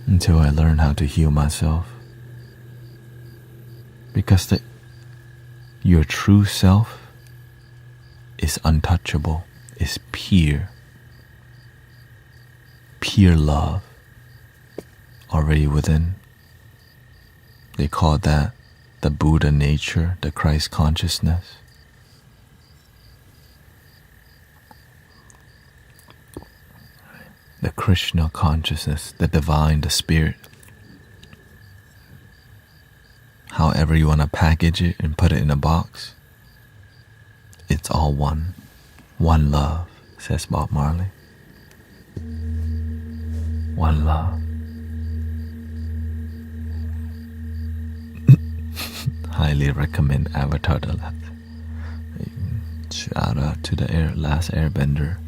Until I learned how to heal myself. Because your true self is untouchable, is pure love already within. They call that the Buddha nature, the Christ consciousness. The Krishna consciousness, the divine, the spirit. However you want to package it and put it in a box, it's all one. One love, says Bob Marley. One love. highly recommend Avatar The Last. Shout out to the last airbender.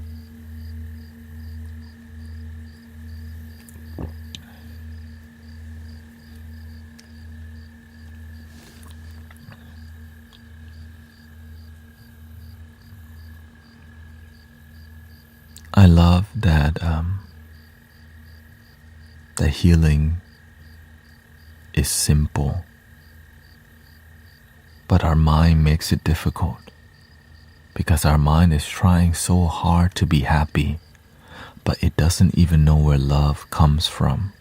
I love that the healing is simple, but our mind makes it difficult because our mind is trying so hard to be happy, but it doesn't even know where love comes from.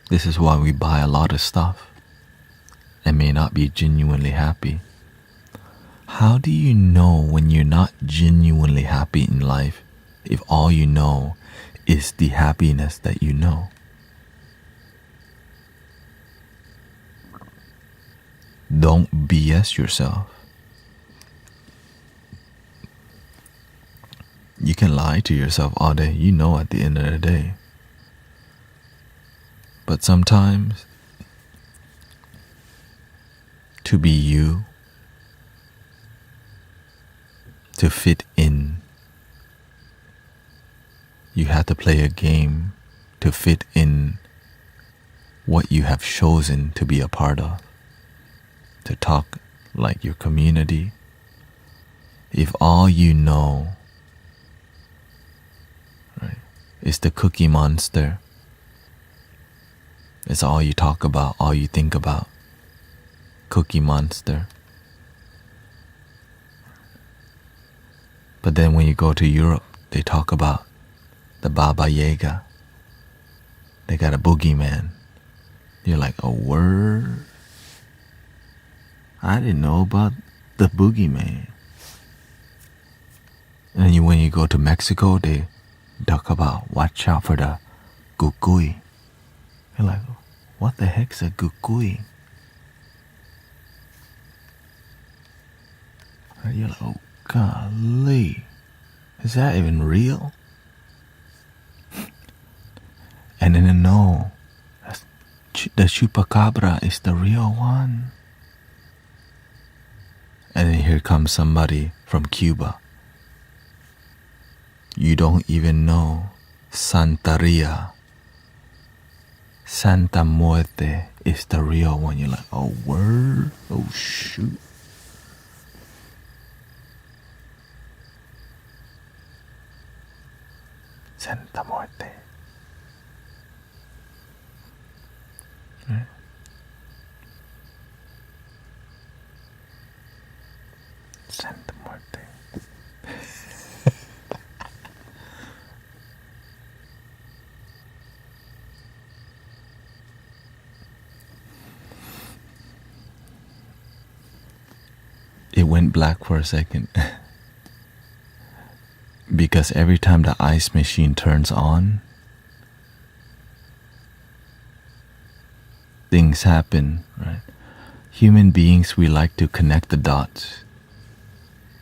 This is why we buy a lot of stuff and may not be genuinely happy. How do you know when you're not genuinely happy in life if all you know is the happiness that you know? Don't BS yourself. You can lie to yourself all day, you know at the end of the day. But sometimes, to be you, to fit in, you have to play a game to fit in what you have chosen to be a part of, to talk like your community. If all you know, right, is the Cookie Monster, it's all you talk about, all you think about, Cookie Monster. But then when you go to Europe, they talk about the Baba Yaga. They got a boogeyman. You're like, a word? I didn't know about the boogeyman. And when you go to Mexico, they talk about watch out for the cucuy. You're like, what the heck's a cucuy? And you're like, oh, golly, is that even real? And then no, the chupacabra is the real one. And then here comes somebody from Cuba. You don't even know Santeria, Santa Muerte is the real one. You're like, oh, word? Oh, shoot. Santa Muerte. Right? Santa Muerte. It went black for a second. Because every time the ice machine turns on, things happen, right? Human beings, we like to connect the dots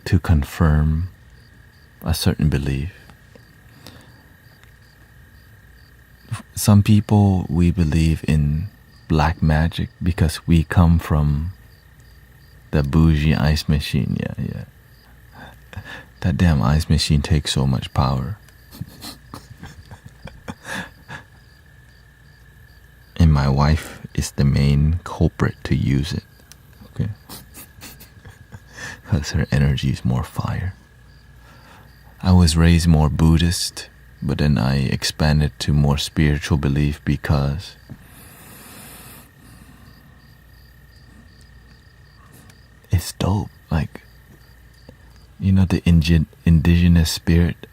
to confirm a certain belief. Some people, we believe in black magic because we come from the bougie ice machine. Yeah. That damn ice machine takes so much power. And my wife is the main culprit to use it. Okay? Because her energy is more fire. I was raised more Buddhist, but then I expanded to more spiritual belief because it's dope. Like, you know, the indigenous spirit,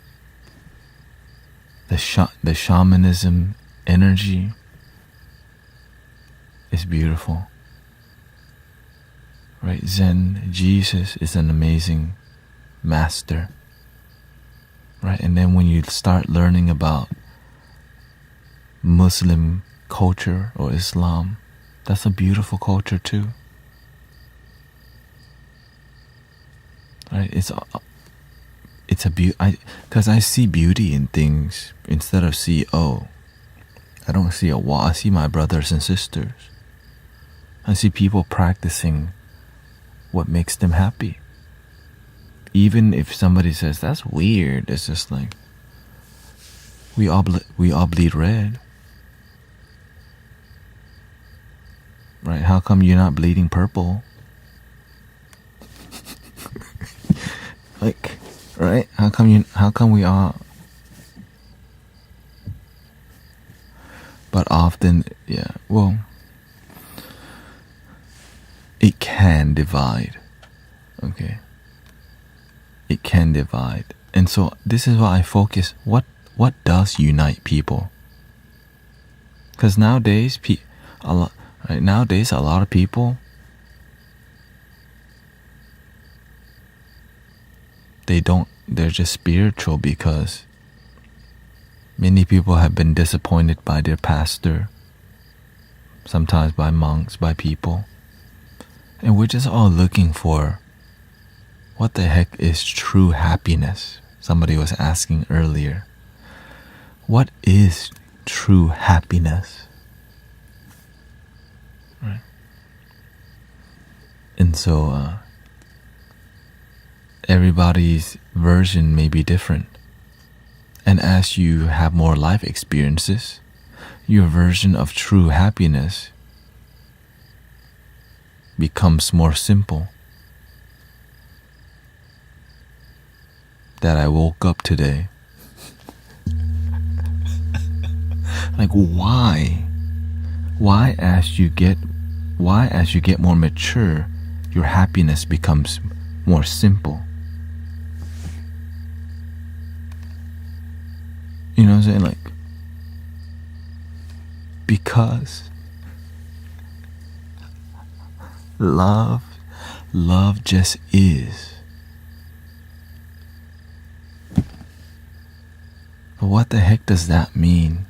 the shamanism energy is beautiful, right? Zen, Jesus is an amazing master, right? And then when you start learning about Muslim culture or Islam, that's a beautiful culture too. Right? It's a beauty. Because I see beauty in things instead of I don't see a wall. I see my brothers and sisters. I see people practicing what makes them happy. Even if somebody says that's weird, it's just like we all bleed red, right? How come you're not bleeding purple? Like, right? How come we all? But often, yeah, well, it can divide, okay? It can divide. And so this is why I focus, what does unite people? Because nowadays, a lot of people, they're just spiritual because many people have been disappointed by their pastor, sometimes by monks, by people. And we're just all looking for what the heck is true happiness? Somebody was asking earlier. What is true happiness? Right. And so everybody's version may be different. And as you have more life experiences, your version of true happiness becomes more simple. That I woke up today. Like why as you get more mature, your happiness becomes more simple. You know what I'm saying? Like, because love just is. But what the heck does that mean?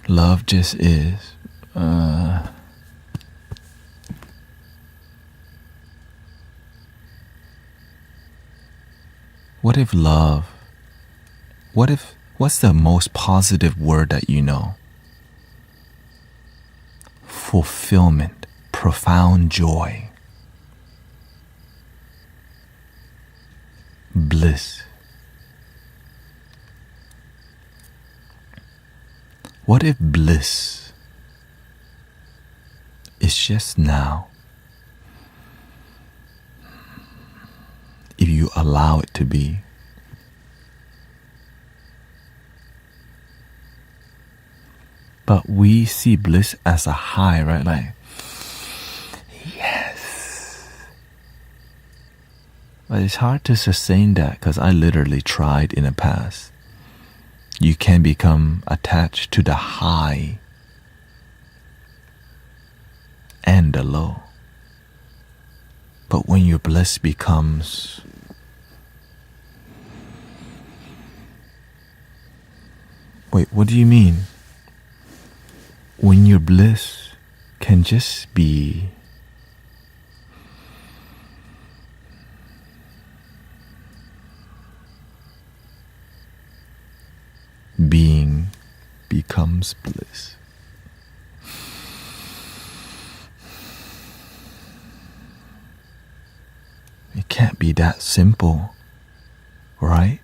Love just is. What if love? What's the most positive word that you know? Fulfillment, profound joy, bliss. What if bliss is just now? If you allow it to be. But we see bliss as a high, right? Like, yes. But it's hard to sustain that because I literally tried in the past. You can become attached to the high and the low. But when your bliss becomes wait, what do you mean? When your bliss can just be being becomes bliss. It can't be that simple, right?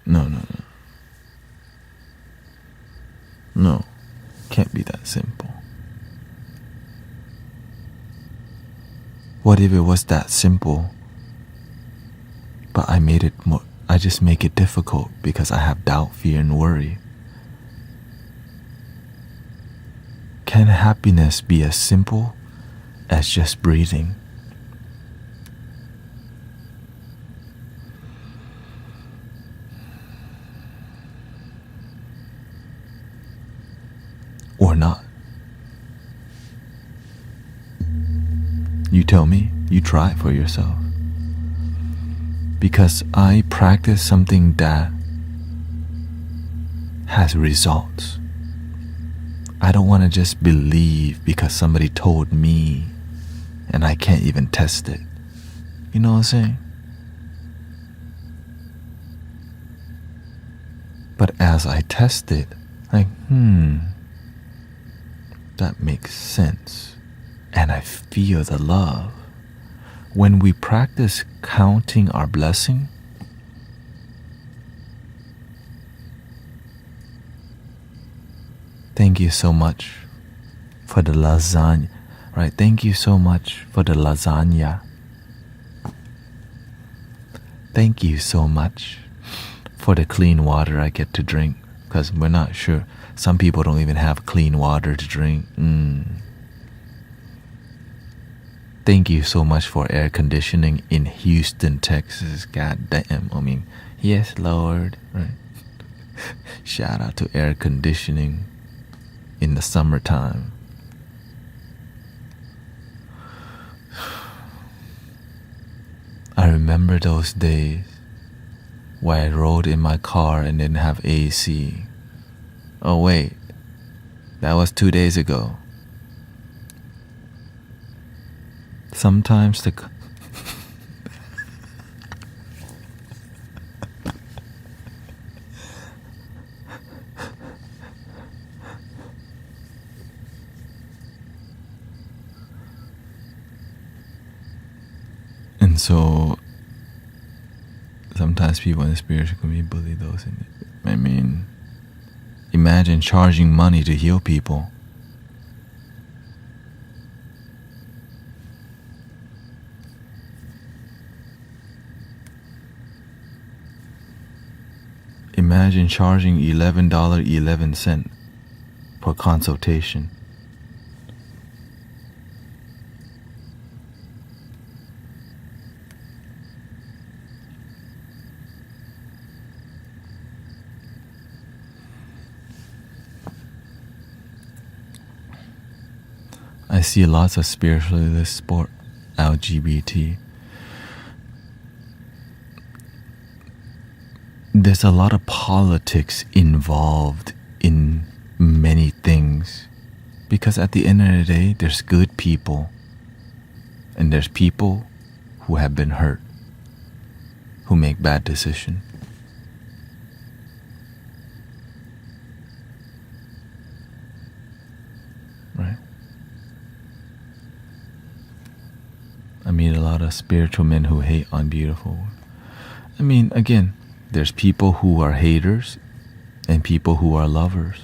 No. No, can't be that simple. What if it was that simple, but I just make it difficult because I have doubt, fear, and worry? Can happiness be as simple as just breathing? Or not? You tell me, you try it for yourself. Because I practice something that has results. I don't want to just believe because somebody told me and I can't even test it. You know what I'm saying? But as I test it, like, that makes sense. And I feel the love. When we practice counting our blessing, thank you so much for the lasagna, right? Thank you so much for the lasagna. Thank you so much for the clean water I get to drink, because we're not sure. Some people don't even have clean water to drink. Thank you so much for air conditioning in Houston, Texas. God damn. I mean, yes, Lord. Right? Shout out to air conditioning in the summertime. I remember those days where I rode in my car and didn't have AC. Oh wait, that was 2 days ago. Sometimes the and so sometimes people in the spiritual community bully those in it. I mean, imagine charging money to heal people. Imagine charging $11.11 per consultation. I see lots of spiritualists support LGBT. There's a lot of politics involved in many things, because at the end of the day, there's good people and there's people who have been hurt, who make bad decisions. Right? I meet a lot of spiritual men who hate on beautiful. I mean, again, there's people who are haters and people who are lovers.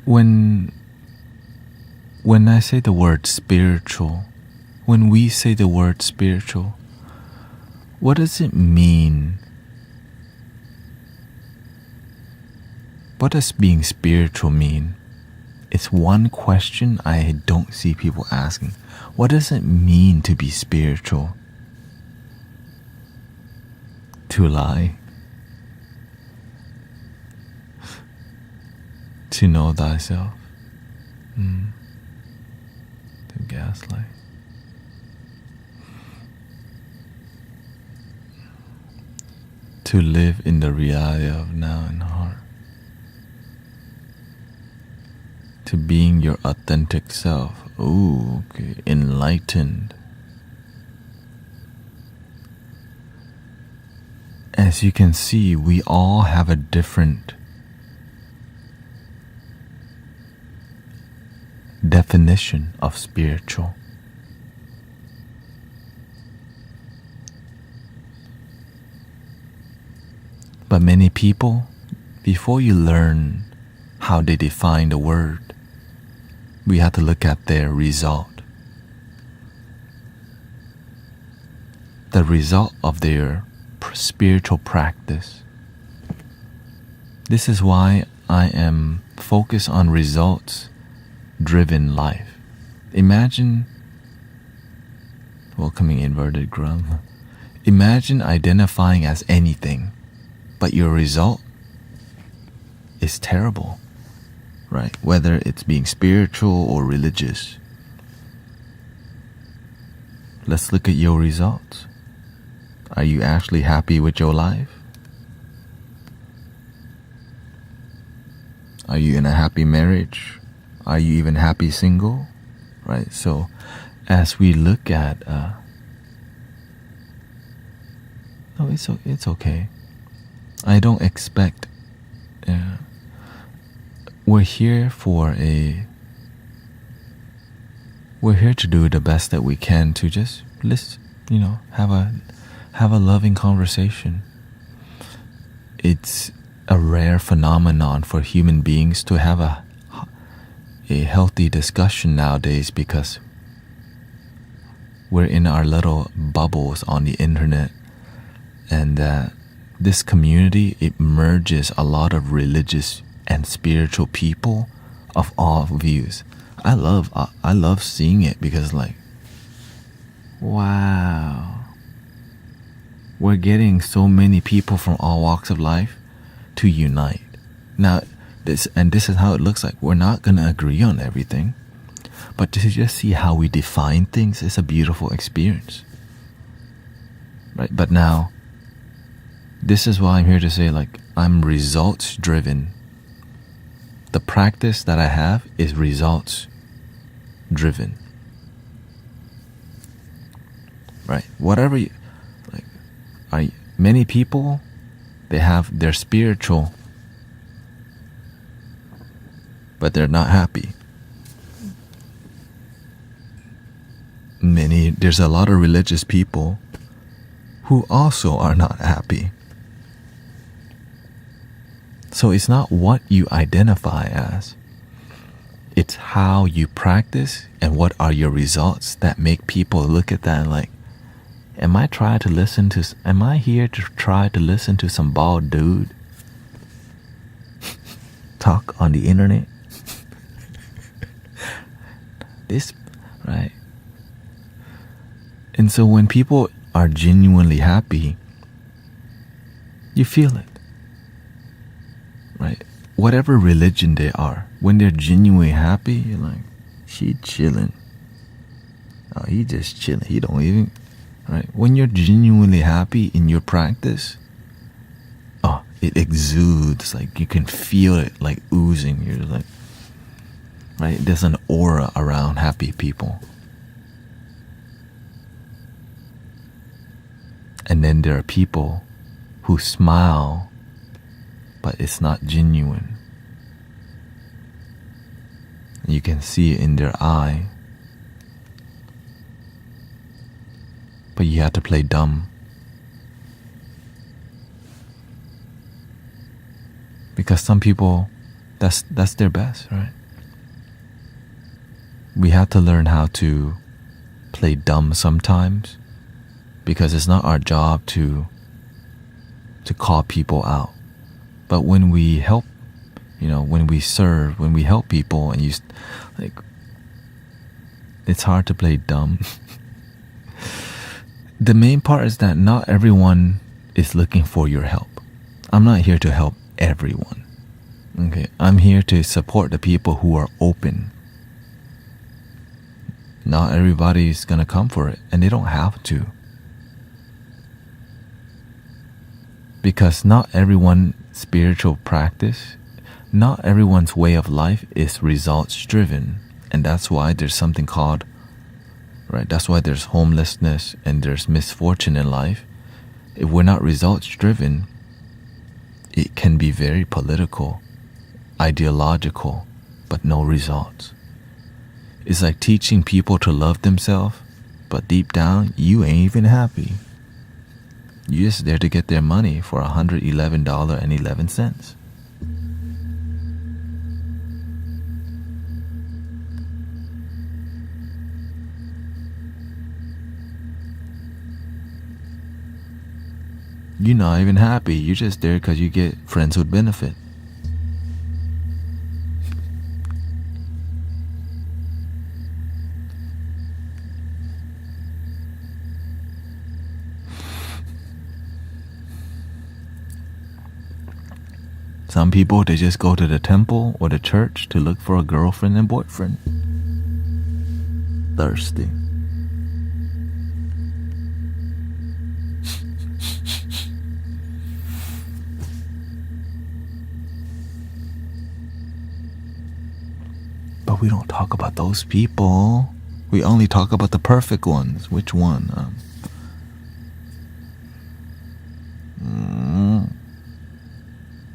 When I say the word spiritual, when we say the word spiritual, what does it mean? What does being spiritual mean? It's one question I don't see people asking. What does it mean to be spiritual? To lie, to know thyself, to gaslight, to live in the reality of now and heart, to being your authentic self. Ooh, okay, enlightened. As you can see, we all have a different definition of spiritual. But many people, before you learn how they define the word, we have to look at their result. The result of their spiritual practice. This is why I am focused on results-driven life. Imagine welcoming inverted grum. Imagine identifying as anything, but your result is terrible, right? Whether it's being spiritual or religious. Let's look at your results. Are you actually happy with your life? Are you in a happy marriage? Are you even happy single? Right? So as we look at no, it's okay. I don't expect we're here to do the best that we can to just listen, have a loving conversation. It's a rare phenomenon for human beings to have a healthy discussion nowadays, because we're in our little bubbles on the internet, and this community, it merges a lot of religious and spiritual people of all views. I love seeing it, because like, wow, we're getting so many people from all walks of life to unite. Now, this is how it looks like. We're not gonna agree on everything, but to just see how we define things is a beautiful experience, right? But now, this is why I'm here to say, like, I'm results driven. The practice that I have is results driven, right? Whatever you like, many people, they have their spiritual, but they're not happy. There's a lot of religious people who also are not happy. So it's not what you identify as, it's how you practice and what are your results that make people look at that like, am I here to try to listen to some bald dude talk on the internet? This, right? And so when people are genuinely happy, you feel it, right? Whatever religion they are, when they're genuinely happy, you're like, she chilling. Oh, he just chilling. He don't even, right? When you're genuinely happy in your practice, oh, it exudes, like you can feel it like oozing. You're like, right? There's an aura around happy people. And then there are people who smile, but it's not genuine. You can see it in their eye. But you have to play dumb. Because some people, that's their best, right? We have to learn how to play dumb sometimes, because it's not our job to call people out. But when we help, when we serve, when we help people, and it's hard to play dumb. The main part is that not everyone is looking for your help. I'm not here to help everyone. Okay, I'm here to support the people who are open. Not everybody's gonna come for it, and they don't have to. Because not everyone's spiritual practice, not everyone's way of life is results driven. And that's why there's something called, right? That's why there's homelessness and there's misfortune in life. If we're not results driven, it can be very political, ideological, but no results. It's like teaching people to love themselves, but deep down, you ain't even happy. You're just there to get their money for $111.11. You're not even happy. You're just there because you get friends with benefit. Some people, they just go to the temple or the church to look for a girlfriend and boyfriend. Thirsty. But we don't talk about those people. We only talk about the perfect ones. Which one?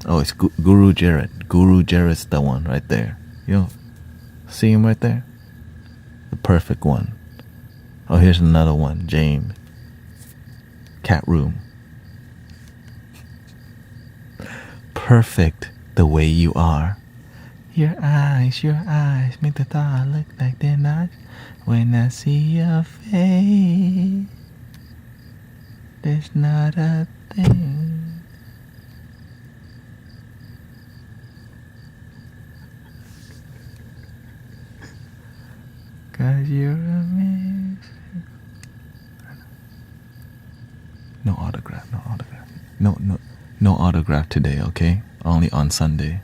Oh, it's Guru Jared. Guru Jared's the one right there. You know, see him right there? The perfect one. Oh, here's another one. James. Cat room. Perfect the way you are. Your eyes make the thought look like they're not. When I see your face, there's not a thing. Cause you're amazing. No autograph. No autograph today, okay? Only on Sunday.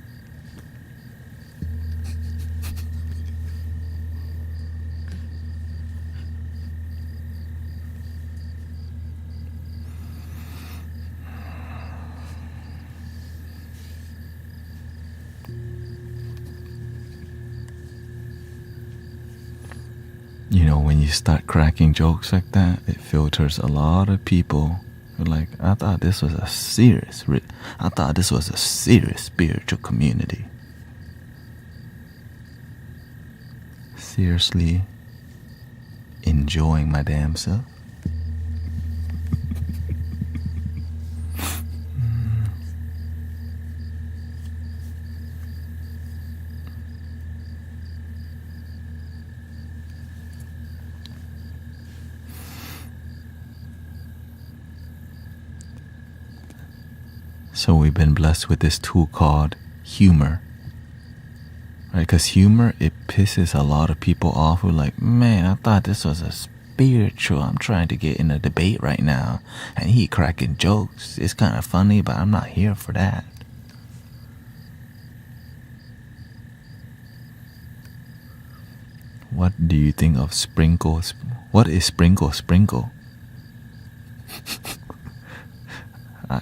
You know, when you start cracking jokes like that, it filters a lot of people who are like, I thought this was a serious spiritual community. Seriously enjoying my damn self. So we've been blessed with this tool called humor, right? Because humor, it pisses a lot of people off who are like, man, I thought this was a spiritual. I'm trying to get in a debate right now, and he cracking jokes. It's kind of funny, but I'm not here for that. What do you think of sprinkles? What is sprinkle?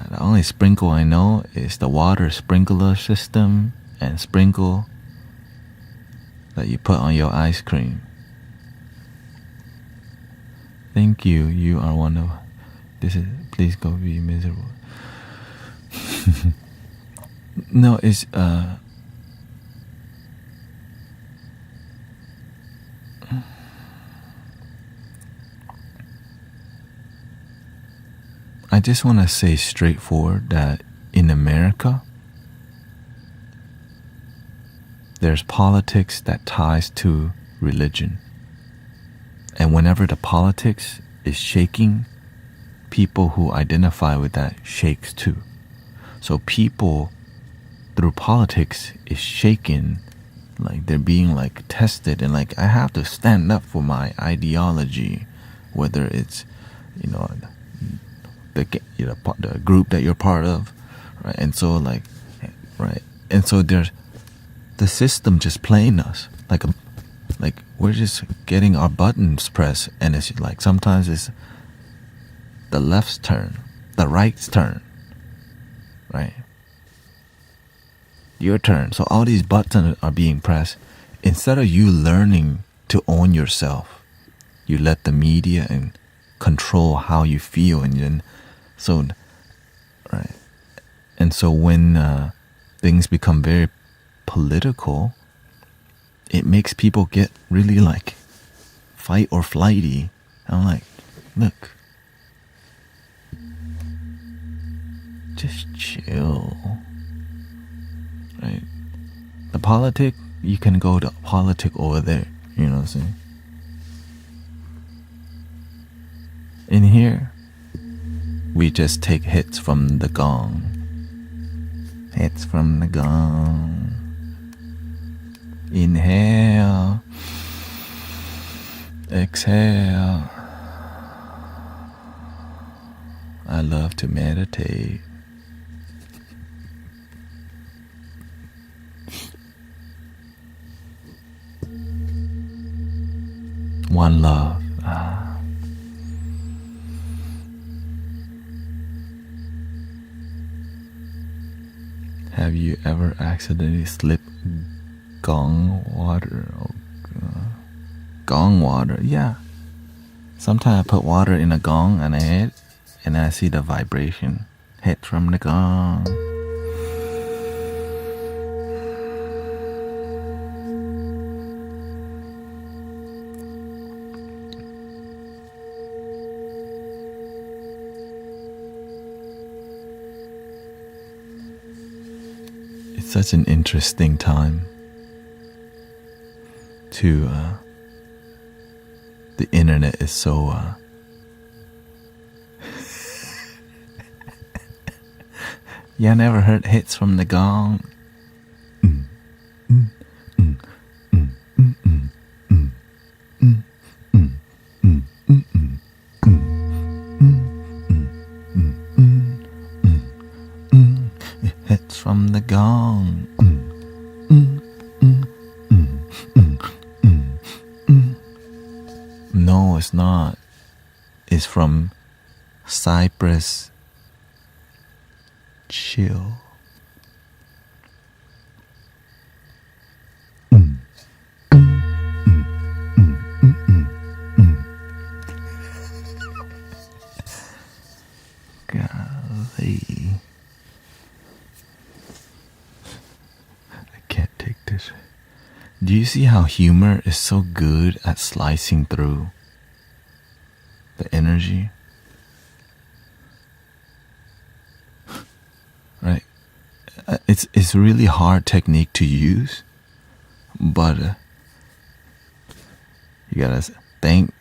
The only sprinkle I know is the water sprinkler system and sprinkle that you put on your ice cream. Thank you. You are one of this is please go be miserable. No, it's I just want to say straightforward that in America, there's politics that ties to religion. And whenever the politics is shaking, people who identify with that shakes too. So people through politics is shaken, like they're being like tested, and like I have to stand up for my ideology, whether it's, you know, the group that you're part of, right? And so like, right, and so there's the system just playing us like we're just getting our buttons pressed, and it's like sometimes it's the left's turn, the right's turn, right? Your turn. So all these buttons are being pressed. Instead of you learning to own yourself, you let the media and control how you feel, and then so right. And so when things become very political, it makes people get really like fight or flighty. I'm like, look, just chill, right? The politic, you can go to politic over there, you know what I'm saying? In here, we just take hits from the gong. Hits from the gong. Inhale. Exhale. I love to meditate. One love. Have you ever accidentally slipped gong water? Gong water, yeah. Sometimes I put water in a gong and I hit, and I see the vibration hit from the gong. such an interesting time to the internet is so you never heard hits from the gong? Hits from the gong. No, it's not. It's from Cyprus. Chill. Golly. I can't take this. Do you see how humor is so good at slicing through the energy? Right? It's really hard technique to use, but you gotta thank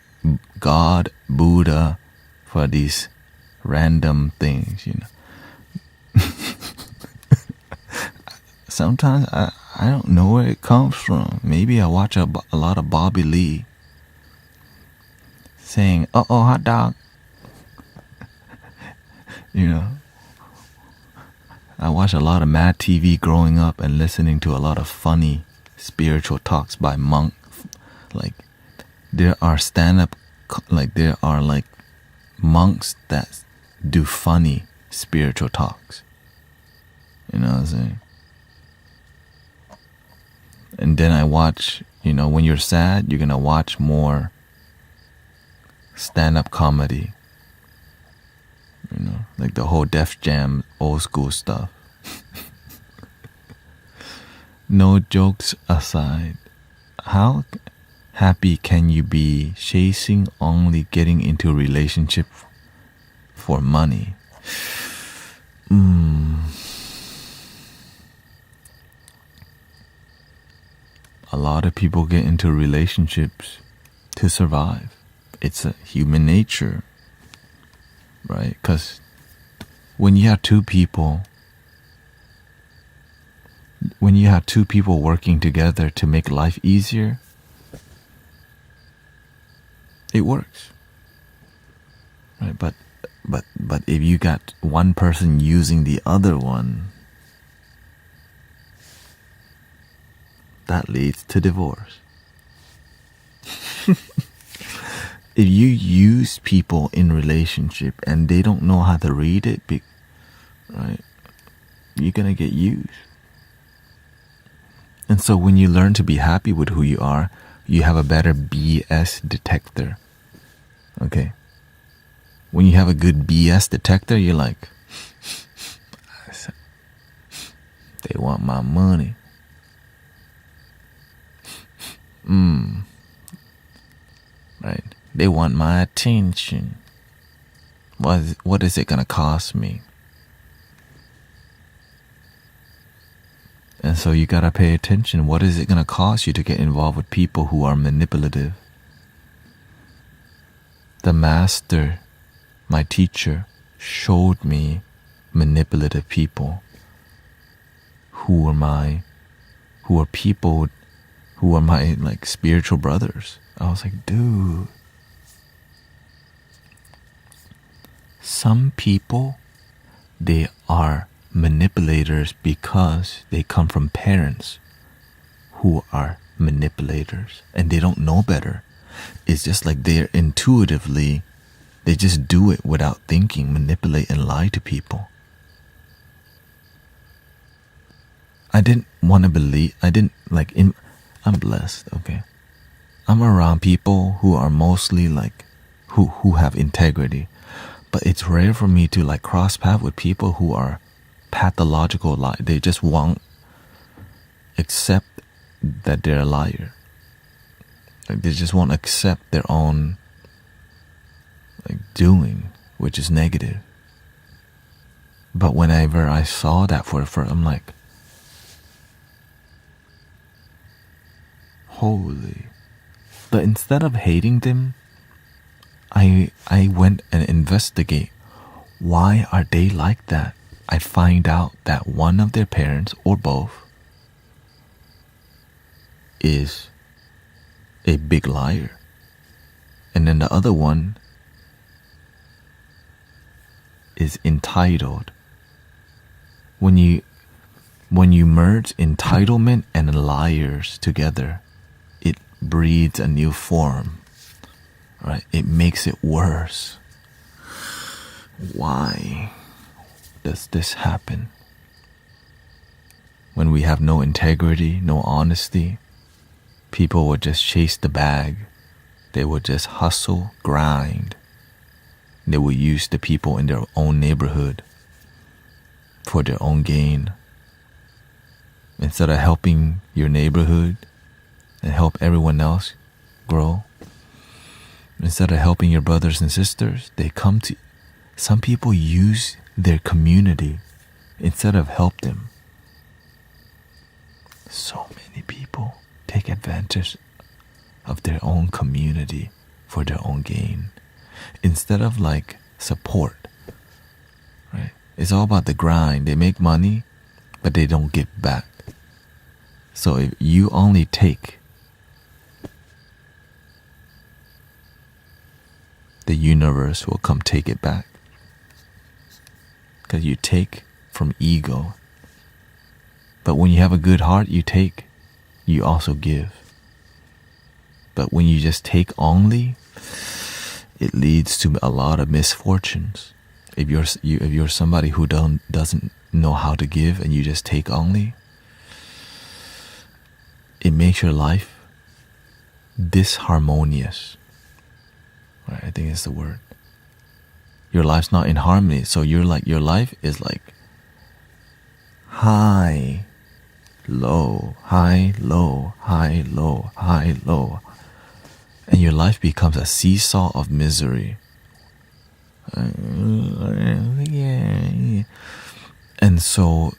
God, Buddha, for these random things, you know. Sometimes I don't know where it comes from. Maybe I watch a lot of Bobby Lee saying, "Uh-oh, hot dog." You know, I watched a lot of Mad TV growing up and listening to a lot of funny spiritual talks by monks. Like, there are there are like monks that do funny spiritual talks. You know what I'm saying? And then I watch, you know, when you're sad, you're gonna watch more stand-up comedy. You know, like the whole Def Jam old school stuff. No jokes aside, how happy can you be chasing only getting into a relationship for money? A lot of people get into relationships to survive. It's a human nature, right? Because when you have two people working together to make life easier, it works, right? But if you got one person using the other one, that leads to divorce. If you use people in relationship and they don't know how to read it, right, you're gonna get used. And so when you learn to be happy with who you are, you have a better BS detector. Okay? When you have a good BS detector, you're like, they want my money. Right? They want my attention. What is it gonna cost me? And so you gotta pay attention. What is it gonna cost you to get involved with people who are manipulative? The master, my teacher, showed me manipulative people who are my like spiritual brothers. I was like, dude, some people, they are manipulators because they come from parents who are manipulators and they don't know better. It's just like they're intuitively, they just do it without thinking, manipulate and lie to people. I'm blessed, okay? I'm around people who are mostly like, who have integrity. But it's rare for me to like cross path with people who are pathological lie. They just won't accept that they're a liar. Like they just won't accept their own like doing, which is negative. But whenever I saw that for the first, I'm like, Holy. But instead of hating them, I went and investigate. Why are they like that? I find out that one of their parents, or both, is a big liar. And then the other one is entitled. When you merge entitlement and liars together, it breeds a new form, right? It makes it worse. Why does this happen? When we have no integrity, no honesty, people will just chase the bag. They will just hustle, grind. They will use the people in their own neighborhood for their own gain. Instead of helping your neighborhood and help everyone else grow, instead of helping your brothers and sisters, they come to. Some people use their community instead of help them. So many people take advantage of their own community for their own gain instead of like support, right? It's all about the grind. They make money, but they don't give back. So if you only take, the universe will come take it back. Because you take from ego. But when you have a good heart, you take, you also give. But when you just take only, it leads to a lot of misfortunes. If you're somebody who doesn't know how to give and you just take only, it makes your life disharmonious. Right? I think it's the word. Your life's not in harmony, so your life is like high, low, high, low, high, low, high, low. And your life becomes a seesaw of misery. And so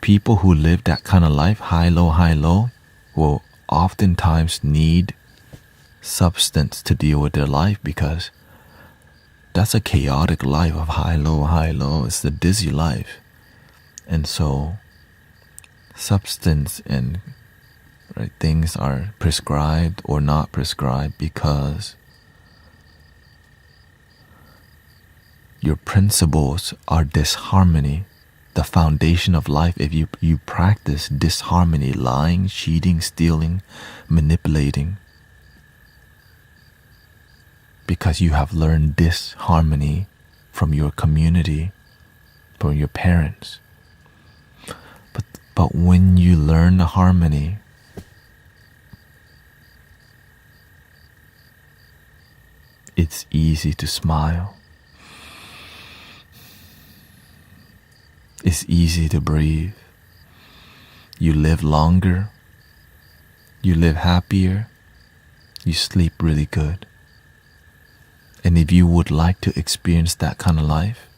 people who live that kind of life, high, low, will oftentimes need substance to deal with their life, because that's a chaotic life of high, low. It's the dizzy life. And so substance and things are prescribed or not prescribed because your principles are disharmony. The foundation of life, if you practice disharmony, lying, cheating, stealing, manipulating, because you have learned disharmony from your community, from your parents. But when you learn the harmony, it's easy to smile. It's easy to breathe. You live longer. You live happier. You sleep really good. And if you would like to experience that kind of life,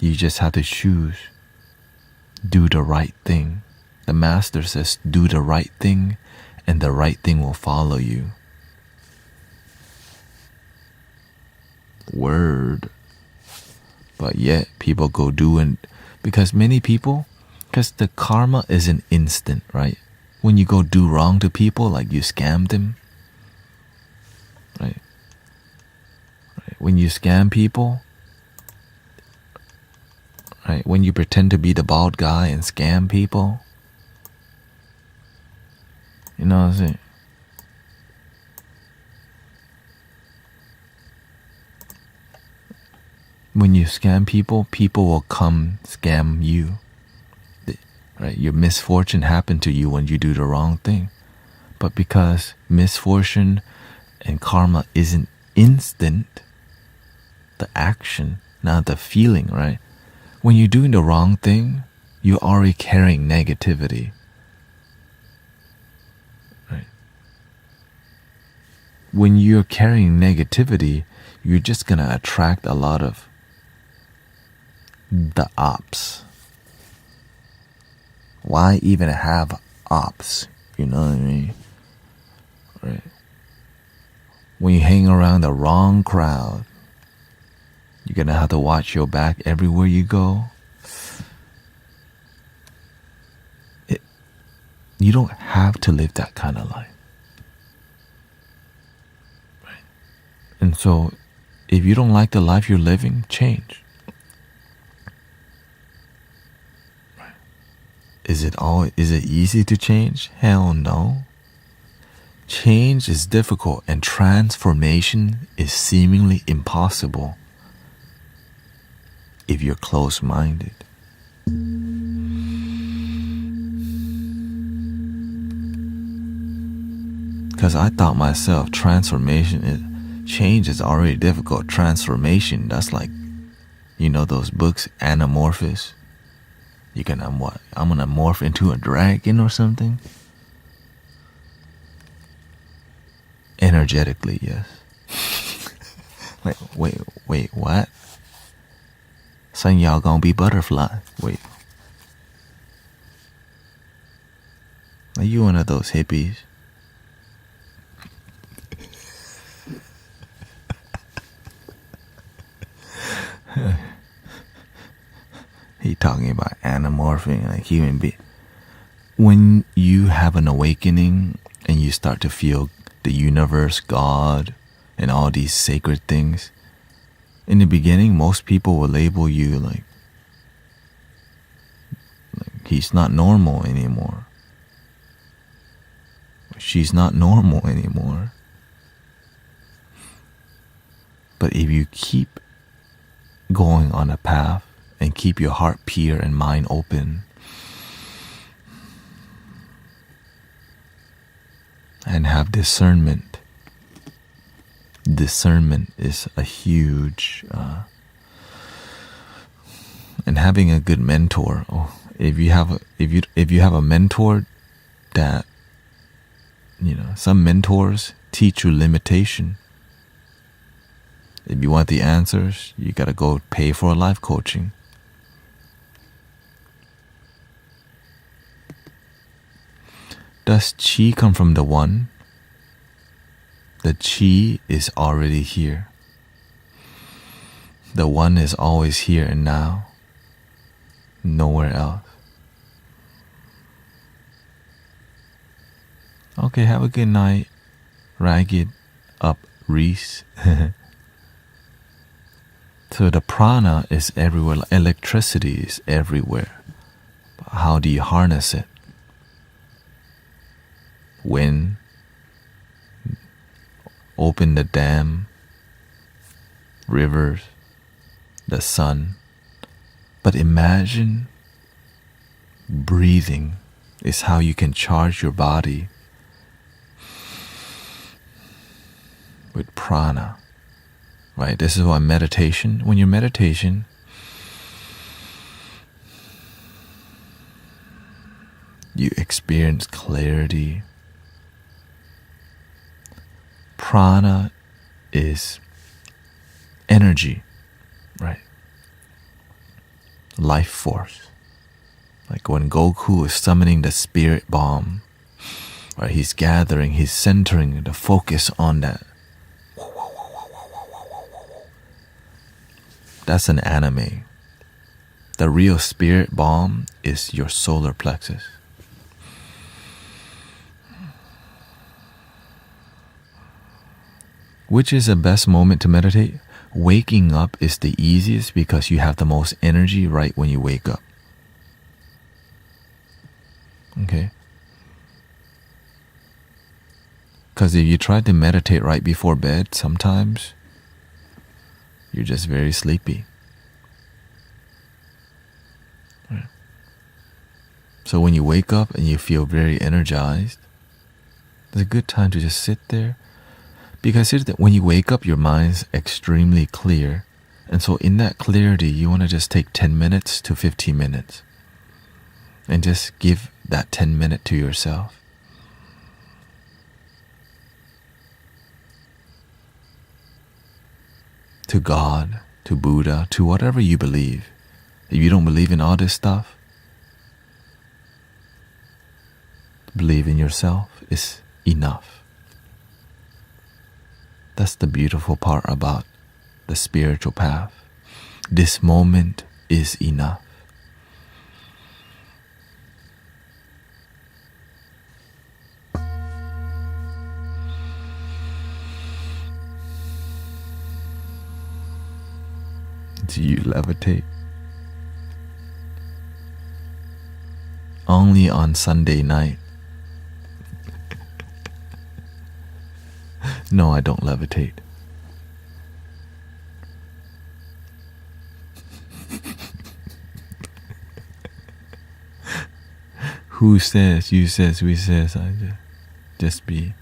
you just have to choose. Do the right thing. The master says, do the right thing, and the right thing will follow you. Word. But yet people go do, and because many people, because the karma isn't instant, right? When you go do wrong to people, like you scam them, right? When you scam people, right? When you pretend to be the bald guy and scam people, you know what I'm saying? When you scam people, people will come scam you. Right? Your misfortune happened to you when you do the wrong thing. But because misfortune and karma isn't instant, the action, not the feeling, right? When you're doing the wrong thing, you're already carrying negativity. Right? When you're carrying negativity, you're just gonna attract a lot of the ops. Why even have ops? You know what I mean? Right? When you hang around the wrong crowd, you're going to have to watch your back everywhere you go. You don't have to live that kind of life. Right? And so, if you don't like the life you're living, change. Right? Is it easy to change? Hell no. Change is difficult and transformation is seemingly impossible if you're close-minded. Because I thought myself, change is already difficult. Transformation, that's like, you know those books, Anamorphous? I'm gonna morph into a dragon or something? Energetically, yes. Wait, what? Son, y'all gonna be butterfly. Wait. Are you one of those hippies? He talking about anamorphing like human being. When you have an awakening and you start to feel the universe, God, and all these sacred things, in the beginning, most people will label you like he's not normal anymore. She's not normal anymore. But if you keep going on a path and keep your heart pure and mind open, and have discernment. Discernment is a huge, and having a good mentor. If you have a mentor that, some mentors teach you limitation. If you want the answers, you gotta go pay for a life coaching. Does chi come from the one? The chi is already here. The one is always here and now, nowhere else. Okay, have a good night. Ragged up Reese. So the prana is everywhere. Electricity is everywhere. How do you harness it? Wind. Open the dam. Rivers. The sun. But imagine breathing is how you can charge your body with prana. Right? This is why meditation, when you're meditation, you experience clarity. Prana is energy, right? Life force. Like when Goku is summoning the spirit bomb, right? He's gathering, he's centering the focus on that. That's an anime. The real spirit bomb is your solar plexus. Which is the best moment to meditate? Waking up is the easiest because you have the most energy right when you wake up. Okay? Because if you try to meditate right before bed, sometimes you're just very sleepy. Right. So when you wake up and you feel very energized, it's a good time to just sit there. Because when you wake up, your mind's extremely clear. And so in that clarity, you want to just take 10 minutes to 15 minutes. And just give that 10 minutes to yourself. To God, to Buddha, to whatever you believe. If you don't believe in all this stuff, believe in yourself is enough. That's the beautiful part about the spiritual path. This moment is enough. Do you levitate? Only on Sunday night. No, I don't levitate. Who says? You says, we says. I just be.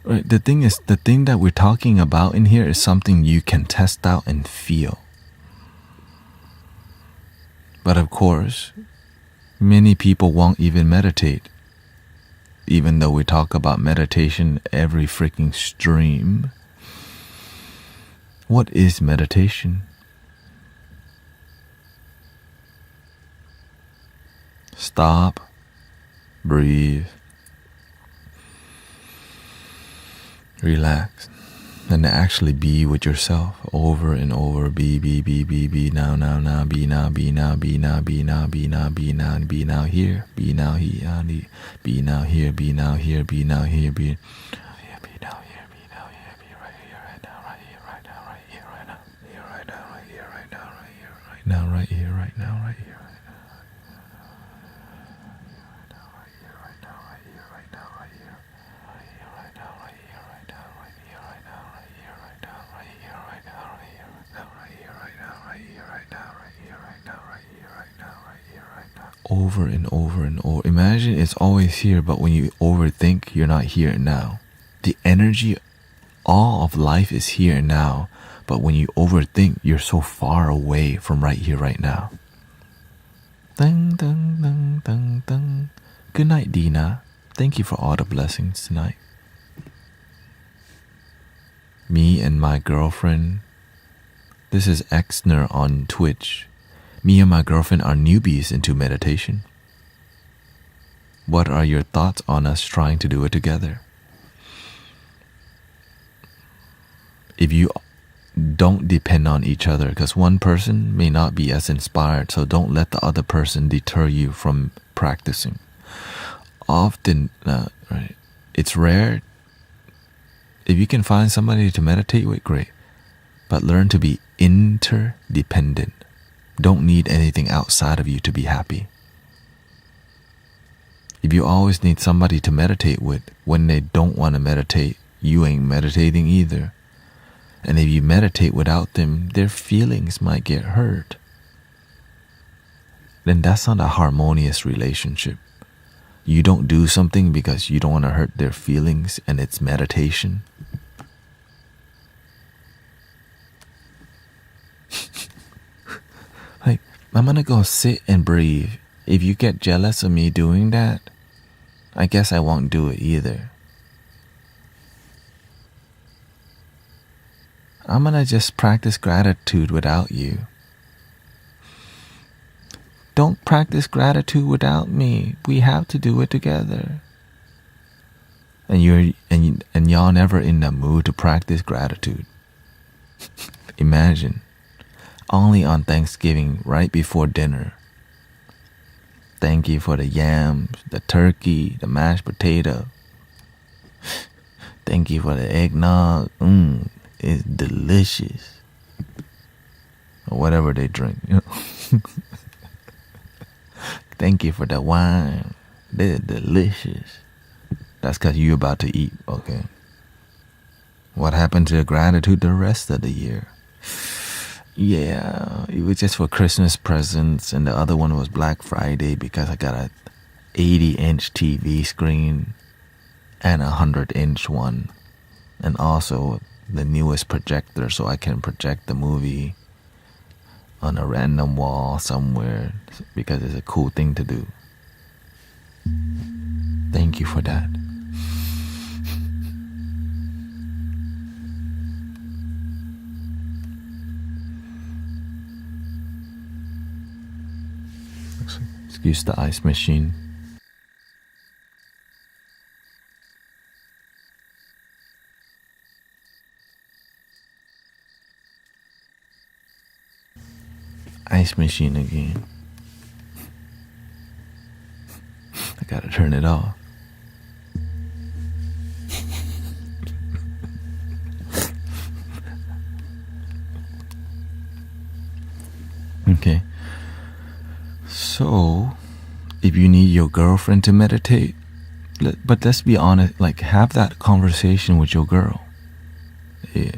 Right. The thing is, the thing that we're talking about in here is something you can test out and feel. But of course, many people won't even meditate. Even though we talk about meditation every freaking stream. What is meditation? Stop, breathe, relax, and actually be with yourself over and over. Be now, be now, be now, be now, be now, be now, be now, be now here, be now here, be now here, be now here, be now here, be now here, be now here, be right here, right now, right here, right now, right here, right now, here, right now, right here, right now, right here, right now, right here, right now, right here. Over and over and over. Imagine it's always here, but when you overthink, you're not here now. The energy, all of life is here and now, but when you overthink, you're so far away from right here, right now. Dun, dun, dun, dun, dun. Good night, Dina. Thank you for all the blessings tonight. Me and my girlfriend. This is Exner on Twitch. Me and my girlfriend are newbies into meditation. What are your thoughts on us trying to do it together? If you don't depend on each other, because one person may not be as inspired, so don't let the other person deter you from practicing. Often, right, it's rare. If you can find somebody to meditate with, great. But learn to be interdependent. Don't need anything outside of you to be happy. If you always need somebody to meditate with, when they don't want to meditate, you ain't meditating either. And if you meditate without them, their feelings might get hurt. Then that's not a harmonious relationship. You don't do something because you don't want to hurt their feelings and it's meditation. Like, I'm gonna go sit and breathe. If you get jealous of me doing that, I guess I won't do it either. I'm gonna just practice gratitude without you. Don't practice gratitude without me. We have to do it together. And y'all never in the mood to practice gratitude. Imagine. Only on Thanksgiving, right before dinner. Thank you for the yams, the turkey, the mashed potato. Thank you for the eggnog. It's delicious. Or whatever they drink. Thank you for the wine. They're delicious. That's because you're about to eat, okay? What happened to the gratitude the rest of the year? Yeah, it was just for Christmas presents, and the other one was Black Friday because I got a 80-inch TV screen and a 100-inch one, and also the newest projector so I can project the movie on a random wall somewhere because it's a cool thing to do. Thank you for that. Excuse the ice machine. ice machine again. I gotta turn it off. Okay. So, if you need your girlfriend to meditate, but let's be honest, like, have that conversation with your girl. Yeah.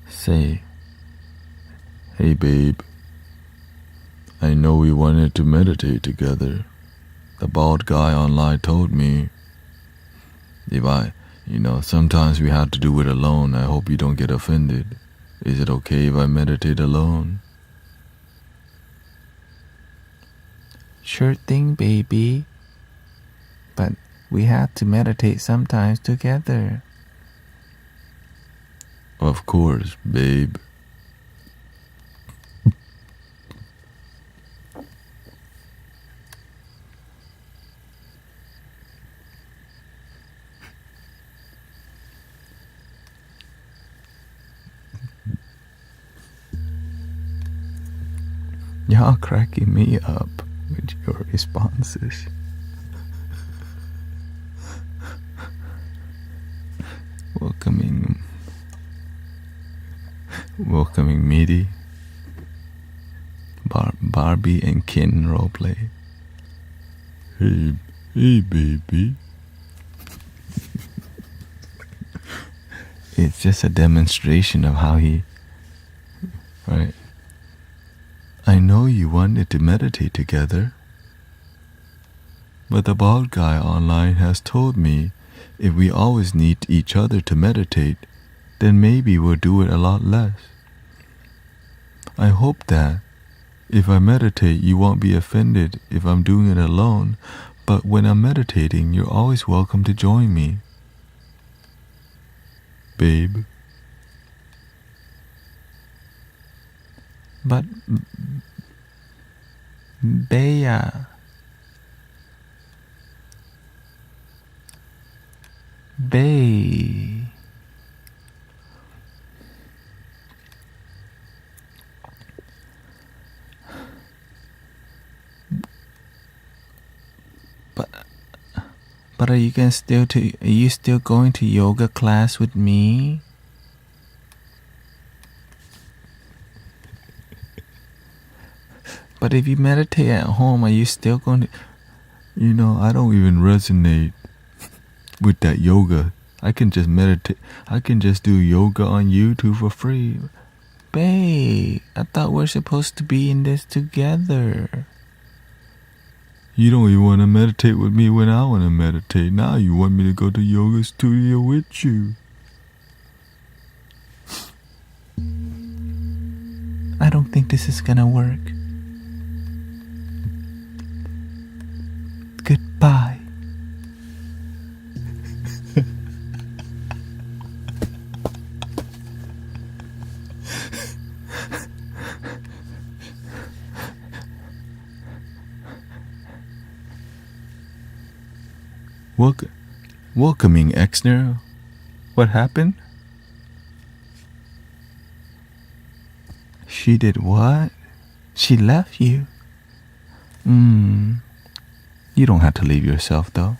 Say, hey babe, I know we wanted to meditate together. The bald guy online told me if sometimes we have to do it alone. I hope you don't get offended. Is it okay if I meditate alone? Sure thing, baby. But we have to meditate sometimes together. Of course, babe. Y'all cracking me up with your responses. Welcoming Meaty, Barbie and Ken roleplay. Hey baby. It's just a demonstration of how he, right? I know you wanted to meditate together, but the bald guy online has told me if we always need each other to meditate, then maybe we'll do it a lot less. I hope that if I meditate, you won't be offended if I'm doing it alone, but when I'm meditating, you're always welcome to join me. Babe. But Bea. Bae. But are you still going to yoga class with me? But if you meditate at home, are you still going to... I don't even resonate with that yoga. I can just meditate. I can just do yoga on YouTube for free. Babe, I thought we're supposed to be in this together. You don't even want to meditate with me when I want to meditate. Now you want me to go to yoga studio with you. I don't think this is gonna work. Goodbye. Welcoming Exner. What happened? She did what? She left you? You don't have to leave yourself though.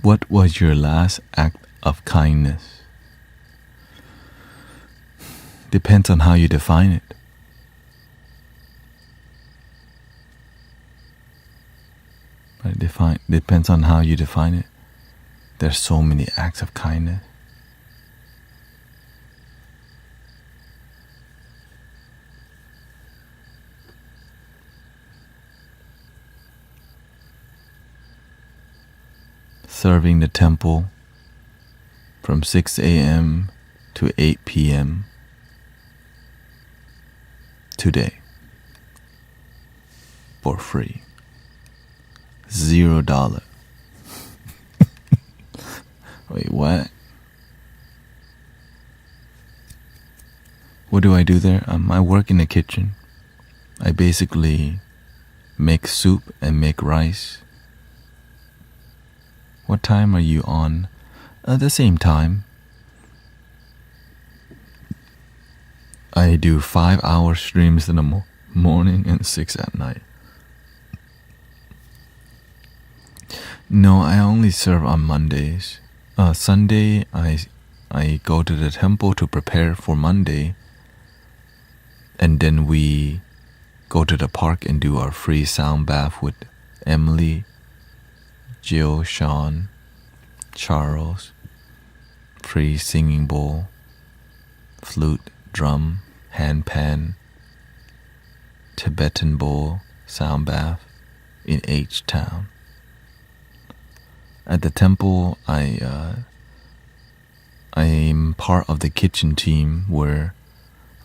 What was your last act of kindness? Depends on how you define it. Depends on how you define it. There's so many acts of kindness. Serving the temple from 6 a.m. to 8 p.m. today for free. $0. Wait, what? What do I do there? I work in the kitchen. I basically make soup and make rice. What time are you on? At the same time. I do 5-hour streams in the morning and 6 at night. No, I only serve on Mondays. Sunday, I go to the temple to prepare for Monday. And then we go to the park and do our free sound bath with Emily, Jill, Sean, Charles, free singing bowl, flute, drum, handpan, Tibetan bowl, sound bath in H-Town. At the temple, I'm part of the kitchen team where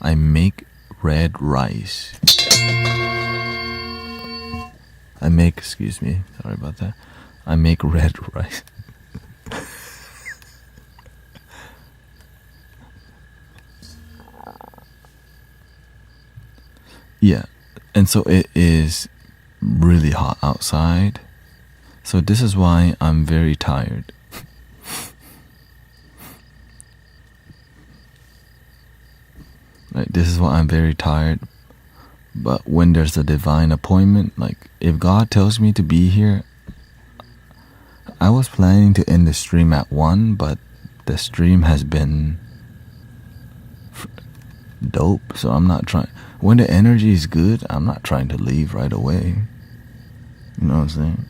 I make red rice. Excuse me, sorry about that. I make red rice. Yeah, and so it is really hot outside. So this is why I'm very tired. Like, this is why I'm very tired. But when there's a divine appointment, like if God tells me to be here, I was planning to end the stream at 1, but the stream has been dope, so I'm not trying. When the energy is good, I'm not trying to leave right away. You know what I'm saying?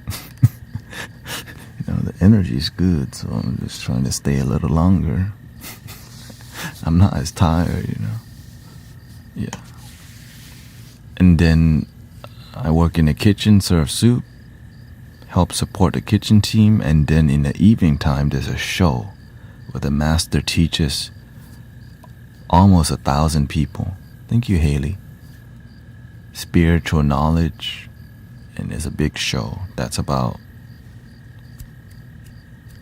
The energy is good, so I'm just trying to stay a little longer. I'm not as tired, Yeah. And then I work in the kitchen, serve soup, help support the kitchen team, and then in the evening time there's a show where the master teaches almost 1,000 people. Thank you, Haley. Spiritual knowledge, and it's a big show. That's about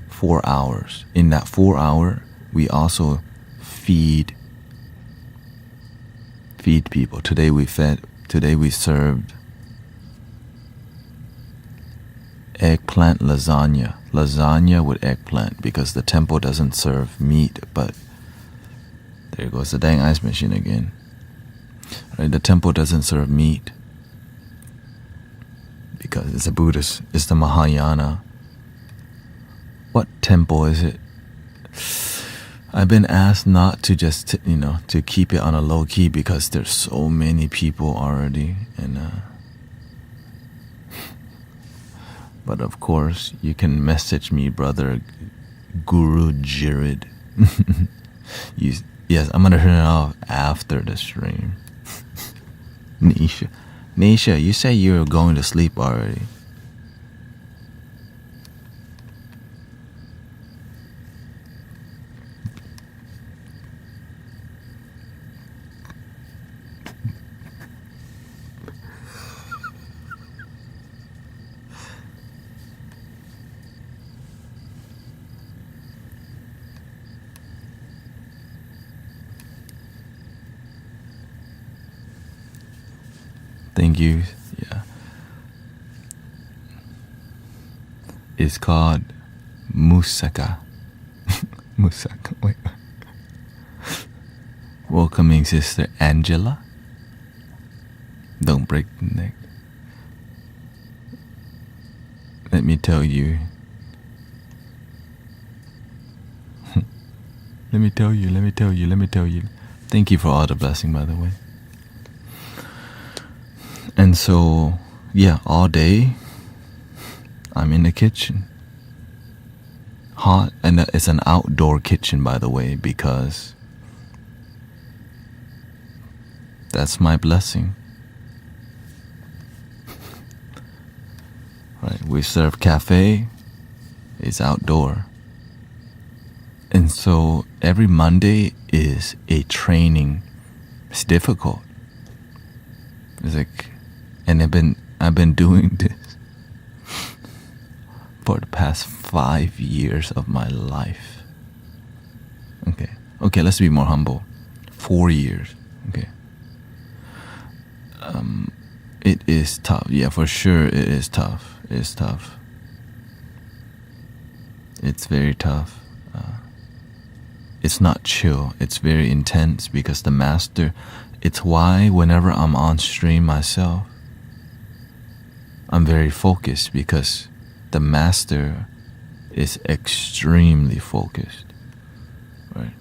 4 hours. In that 4 hour, we also feed people. Today we served eggplant lasagna with eggplant, because the temple doesn't serve meat. But there goes the dang ice machine again. Right, the temple doesn't serve meat because it's a Buddhist, it's the Mahayana. What temple is it? I've been asked not to just, to keep it on a low key because there's so many people already. And but of course, you can message me, brother Guru Jirid. Yes, I'm gonna turn it off after the stream. Nisha, you say you're going to sleep already. Thank you. Yeah. It's called Musaka. Musaka. Wait. Welcoming Sister Angela. Don't break the neck. Let me tell you. Let me tell you. Thank you for all the blessing, by the way. And so, yeah, all day, I'm in the kitchen. Hot, and it's an outdoor kitchen, by the way, because that's my blessing. Right, we serve cafe, it's outdoor. And so every Monday is a training. It's difficult. It's like, and I've been doing this for the past 5 years of my life. Okay, let's be more humble. 4 years. Okay. It is tough. Yeah, for sure it is tough. It's tough. It's very tough. It's not chill. It's very intense because the master, it's why whenever I'm on stream myself, I'm very focused because the master is extremely focused, right?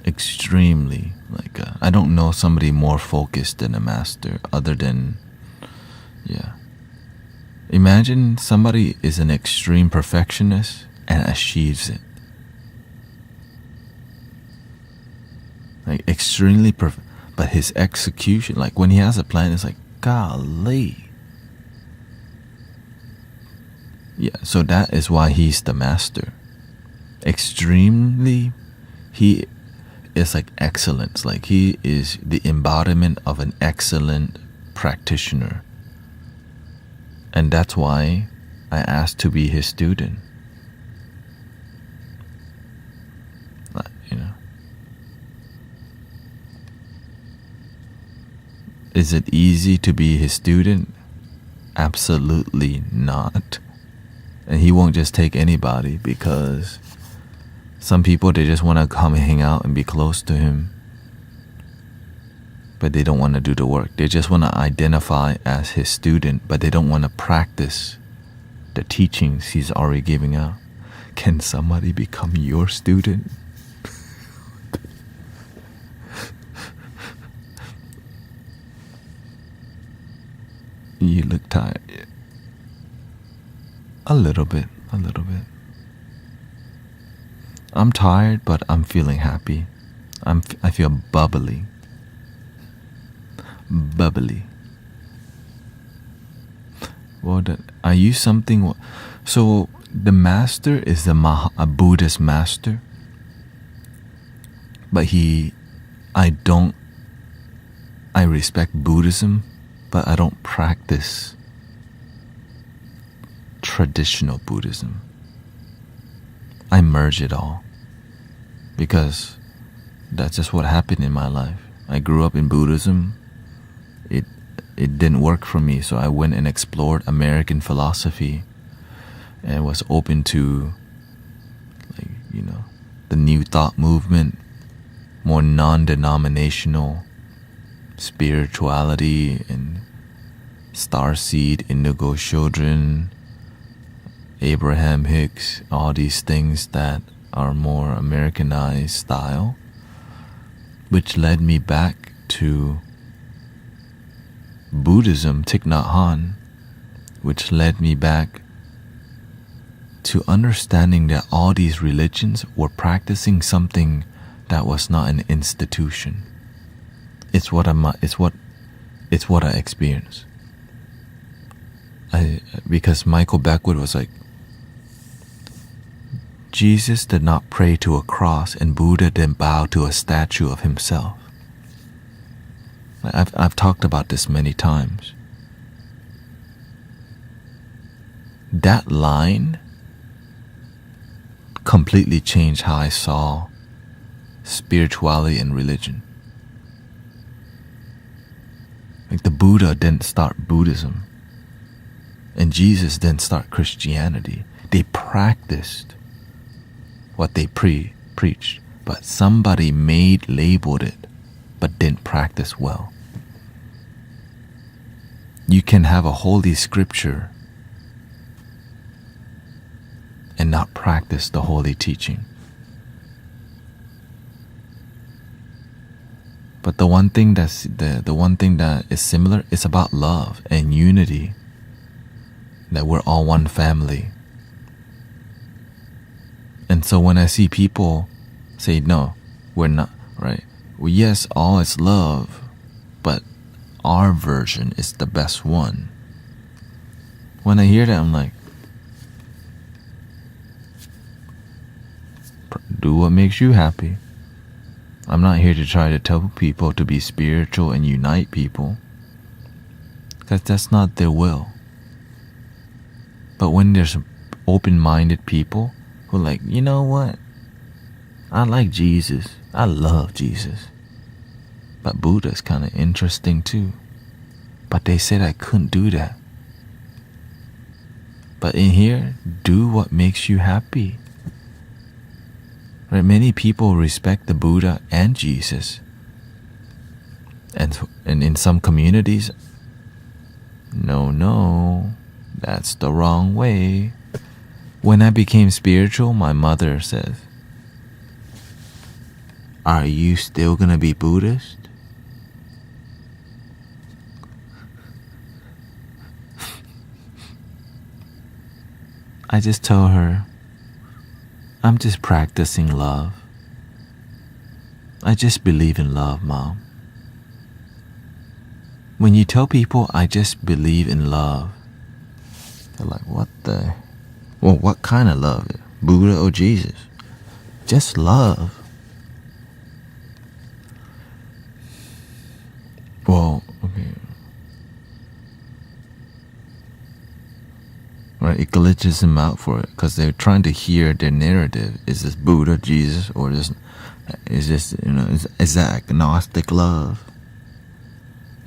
Extremely, like, I don't know somebody more focused than a master other than, yeah. Imagine somebody is an extreme perfectionist and achieves it. Like extremely perfect, but his execution, like when he has a plan, it's like, golly. Yeah, so that is why he's the master. Extremely, he is like excellence. Like he is the embodiment of an excellent practitioner. And that's why I asked to be his student. You know. Is it easy to be his student? Absolutely not. And he won't just take anybody, because some people, they just want to come and hang out and be close to him, but they don't want to do the work. They just want to identify as his student, but they don't want to practice the teachings he's already giving out. Can somebody become your student? You look tired. A little bit. I'm tired, but I'm feeling happy. I feel bubbly. Well, I use something. So the master is a Buddhist master, but I respect Buddhism, but I don't practice traditional Buddhism. I merge it all because that's just what happened in my life. I grew up in Buddhism. It didn't work for me, so I went and explored American philosophy and was open to, like, you know, the New Thought movement, more non-denominational spirituality and starseed, indigo children, Abraham Hicks, all these things that are more Americanized style, which led me back to Buddhism, Thich Nhat Hanh, which led me back to understanding that all these religions were practicing something that was not an institution. It's what I experienced. Because Michael Beckwood was like, Jesus did not pray to a cross and Buddha didn't bow to a statue of himself. I've talked about this many times. That line completely changed how I saw spirituality and religion. Like the Buddha didn't start Buddhism, and Jesus didn't start Christianity. They practiced what they preached, but somebody labeled it, but didn't practice well. You can have a holy scripture and not practice the holy teaching. But the one thing that is similar is about love and unity, that we're all one family. And so when I see people say, no, we're not, right? Well, yes, all is love, but our version is the best one. When I hear that, I'm like, do what makes you happy. I'm not here to try to tell people to be spiritual and unite people, because that's not their will. But when there's open-minded people who are like, you know what? I like Jesus. I love Jesus. But Buddha's kind of interesting too. But they said I couldn't do that. But in here, do what makes you happy. Right? Many people respect the Buddha and Jesus. And in some communities, no, that's the wrong way. When I became spiritual, my mother says, are you still gonna be Buddhist? I just told her, I'm just practicing love. I just believe in love, Mom. When you tell people I just believe in love, they're like, what the? Well, what kind of love? Buddha or Jesus? Just love. Well, okay. Right, it glitches them out for it because they're trying to hear their narrative. Is this Buddha, Jesus, or is this, is that agnostic love?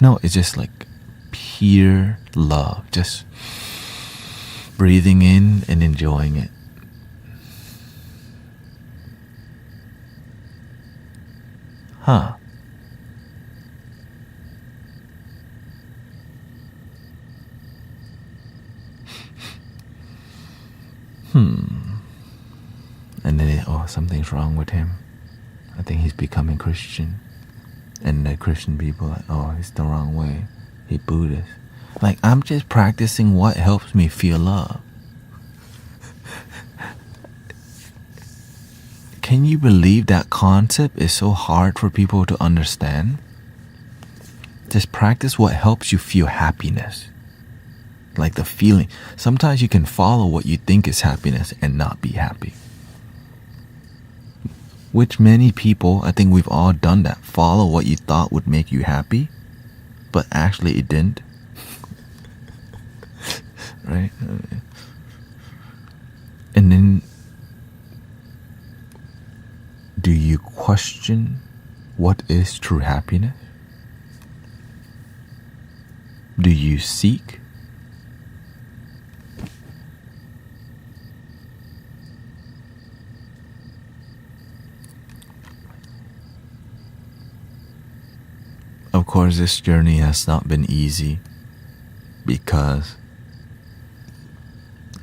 No, it's just like pure love, just breathing in and enjoying it. Huh. And then, something's wrong with him. I think he's becoming Christian. And the Christian people are like, it's the wrong way. He's Buddhist. Like, I'm just practicing what helps me feel love. Can you believe that concept is so hard for people to understand? Just practice what helps you feel happiness. Like the feeling. Sometimes you can follow what you think is happiness and not be happy. Which many people, I think we've all done that. Follow what you thought would make you happy, but actually it didn't. Right? And then, do you question what is true happiness? Do you seek? Of course, this journey has not been easy because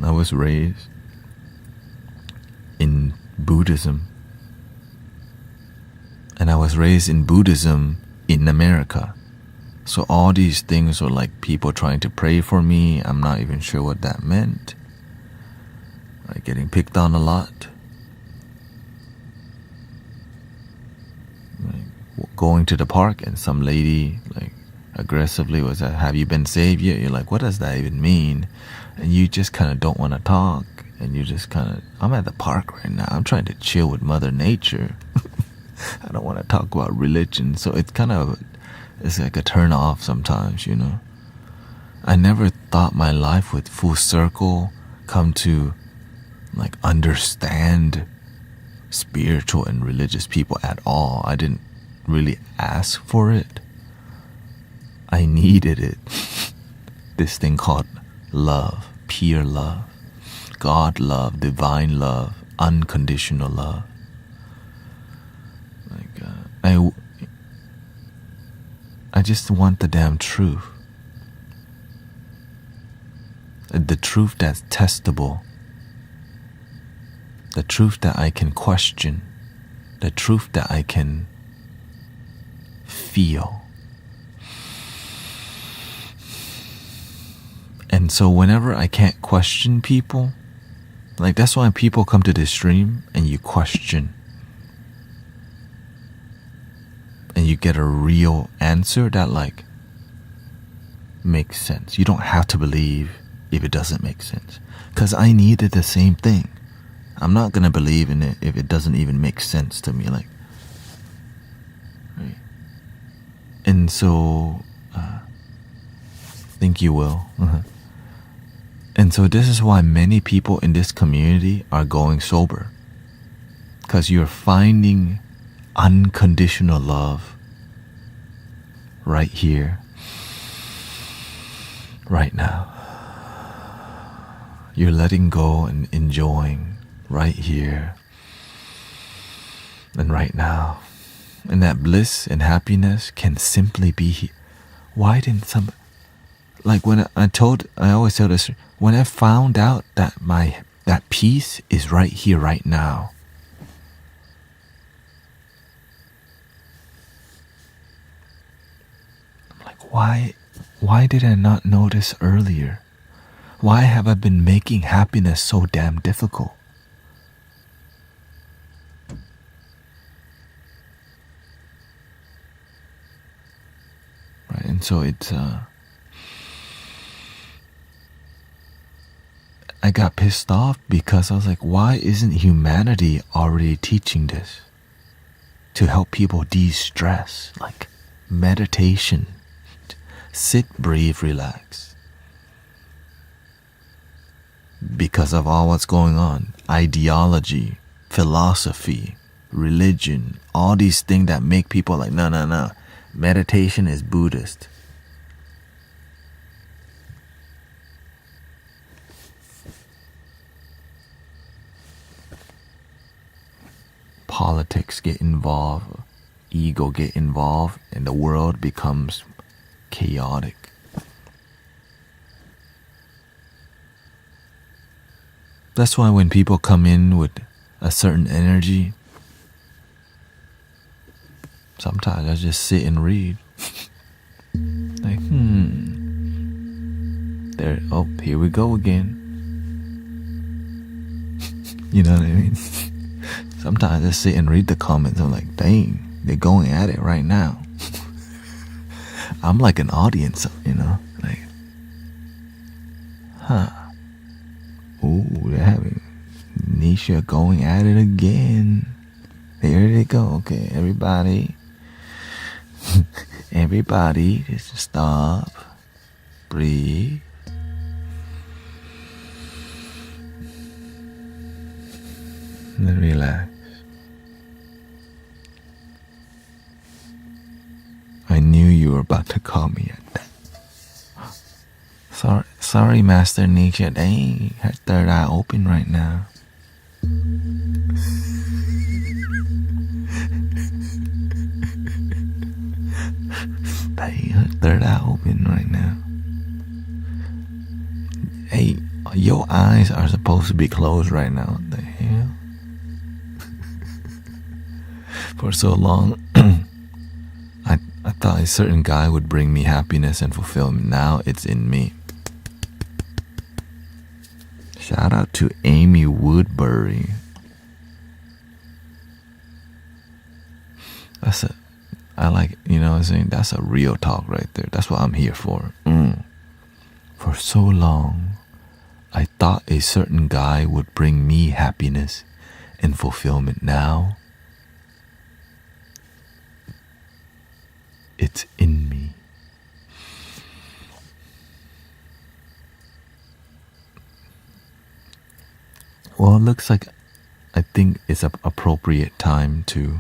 I was raised in Buddhism. And I was raised in Buddhism in America. So all these things were like people trying to pray for me. I'm not even sure what that meant. Like getting picked on a lot. Going to the park and some lady like aggressively was like, have you been saved yet? You're like, what does that even mean? And you just kind of don't want to talk. And you just kind of, I'm at the park right now. I'm trying to chill with Mother Nature. I don't want to talk about religion. So it's like a turn off sometimes, I never thought my life would full circle come to like understand spiritual and religious people at all. I didn't really ask for it. I needed it. This thing called love, pure love, God love, divine love, unconditional love. Like I just want the damn truth. The truth that's testable. The truth that I can question. The truth that I can feel. And so whenever I can't question people, like that's why people come to this stream and you question. And you get a real answer that like makes sense. You don't have to believe if it doesn't make sense. Because I needed the same thing. I'm not going to believe in it if it doesn't even make sense to me. Like, right? And so, think you will. And so this is why many people in this community are going sober. Because you're finding unconditional love right here. right now. You're letting go and enjoying right here and right now. And that bliss and happiness can simply be here. Why didn't some... Like when I always tell this, when I found out that that peace is right here, right now, I'm like, why did I not notice earlier? Why have I been making happiness so damn difficult? Right, and so it's I got pissed off because I was like, why isn't humanity already teaching this to help people de-stress? Like meditation, sit, breathe, relax. Because of all what's going on, ideology, philosophy, religion, all these things that make people like, no, meditation is Buddhist. Politics get involved, ego get involved, and the world becomes chaotic. That's why when people come in with a certain energy, sometimes I just sit and read. Like, there, oh, here we go again. You know what I mean? Sometimes I sit and read the comments. I'm like, dang, they're going at it right now. I'm like an audience, you know? Like, ooh, they're having Nisha going at it again. There they go. Okay, everybody. Everybody, just stop. Breathe. And then relax. I knew you were about to call me at that. Sorry, Master Nisha. Dang, her third eye open right now. Dang, her third eye open right now. Hey, your eyes are supposed to be closed right now. What the hell? For so long, I thought a certain guy would bring me happiness and fulfillment. Now it's in me. Shout out to Amy Woodbury. I like, you know what I'm saying? That's a real talk right there. That's what I'm here for. For so long, I thought a certain guy would bring me happiness and fulfillment. Now, it's in me. Well, it looks like I think it's an appropriate time to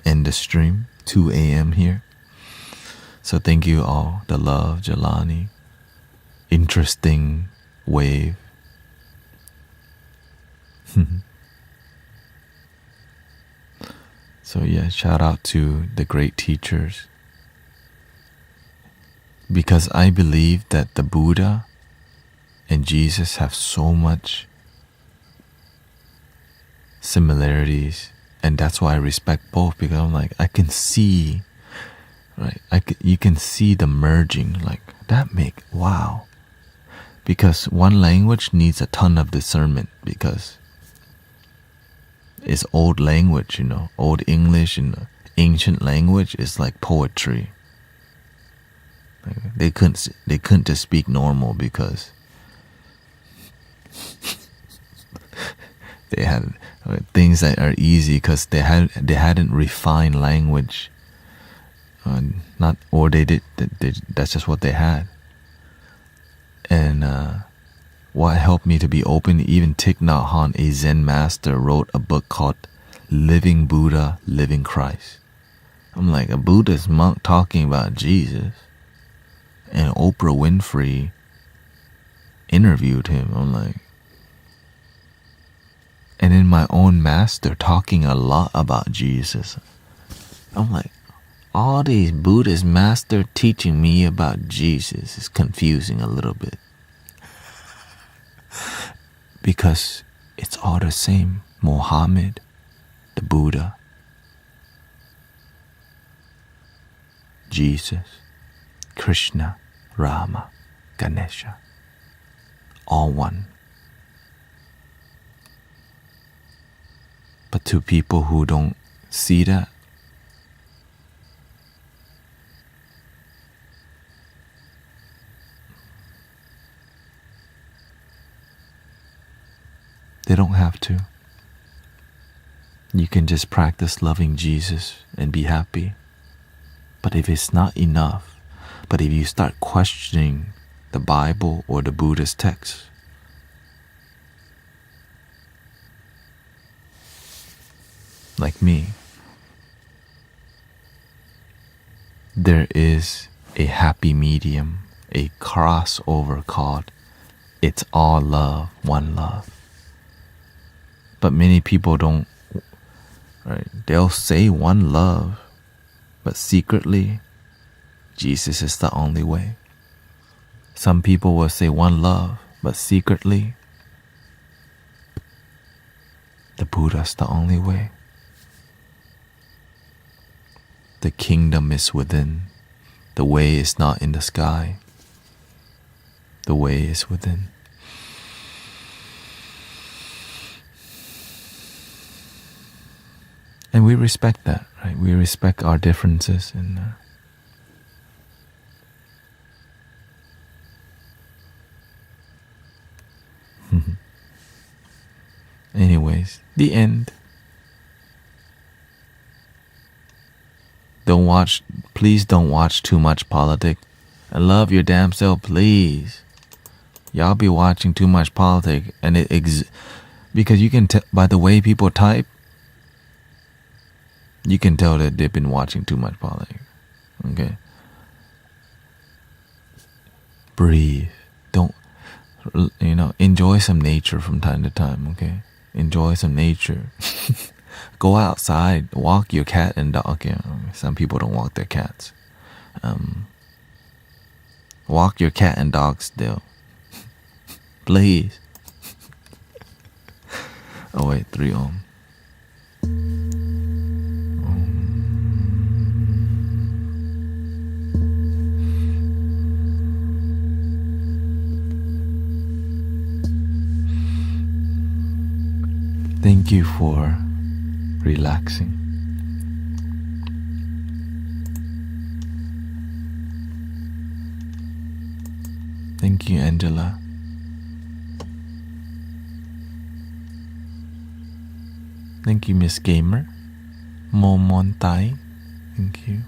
end the stream. 2 a.m. here. So thank you all. The love, Jelani. Interesting wave. So yeah, shout out to the great teachers. Because I believe that the Buddha and Jesus have so much similarities, and that's why I respect both, because I'm like, I can see, right? You can see the merging, like that wow. Because one language needs a ton of discernment, because it's old language, you know, old English and ancient language is like poetry. They couldn't just speak normal because they had things that are easy because they hadn't refined language, that's just what they had. And what helped me to be open, even Thich Nhat Hanh, a Zen master, wrote a book called Living Buddha, Living Christ. I'm like, a Buddhist monk talking about Jesus, and Oprah Winfrey interviewed him. I'm like, and then my own master talking a lot about Jesus. I'm like, all these Buddhist master teaching me about Jesus is confusing a little bit. Because it's all the same. Muhammad, the Buddha, Jesus, Krishna, Rama, Ganesha, all one. But to people who don't see that, they don't have to. You can just practice loving Jesus and be happy. But if it's not enough, but if you start questioning the Bible or the Buddhist text, like me, there is a happy medium, a crossover called it's all love, one love. But many people don't, right? They'll say one love, but secretly, Jesus is the only way. Some people will say one love, but secretly, the Buddha's the only way. The kingdom is within. The way is not in the sky. The way is within. And we respect that, right? We respect our differences. And anyways, the end. Please don't watch too much politics. And love your damn self, please. Y'all be watching too much politics, and because you can tell by the way people type, you can tell that they've been watching too much politics. Okay? Breathe. Don't, enjoy some nature from time to time, okay? Enjoy some nature. Go outside, walk your cat and dog. Okay, some people don't walk their cats. Walk your cat and dog still. Please. Oh wait, 3 Om. Thank you for relaxing. Thank you, Angela. Thank you, Miss Gamer. Momontai. Thank you.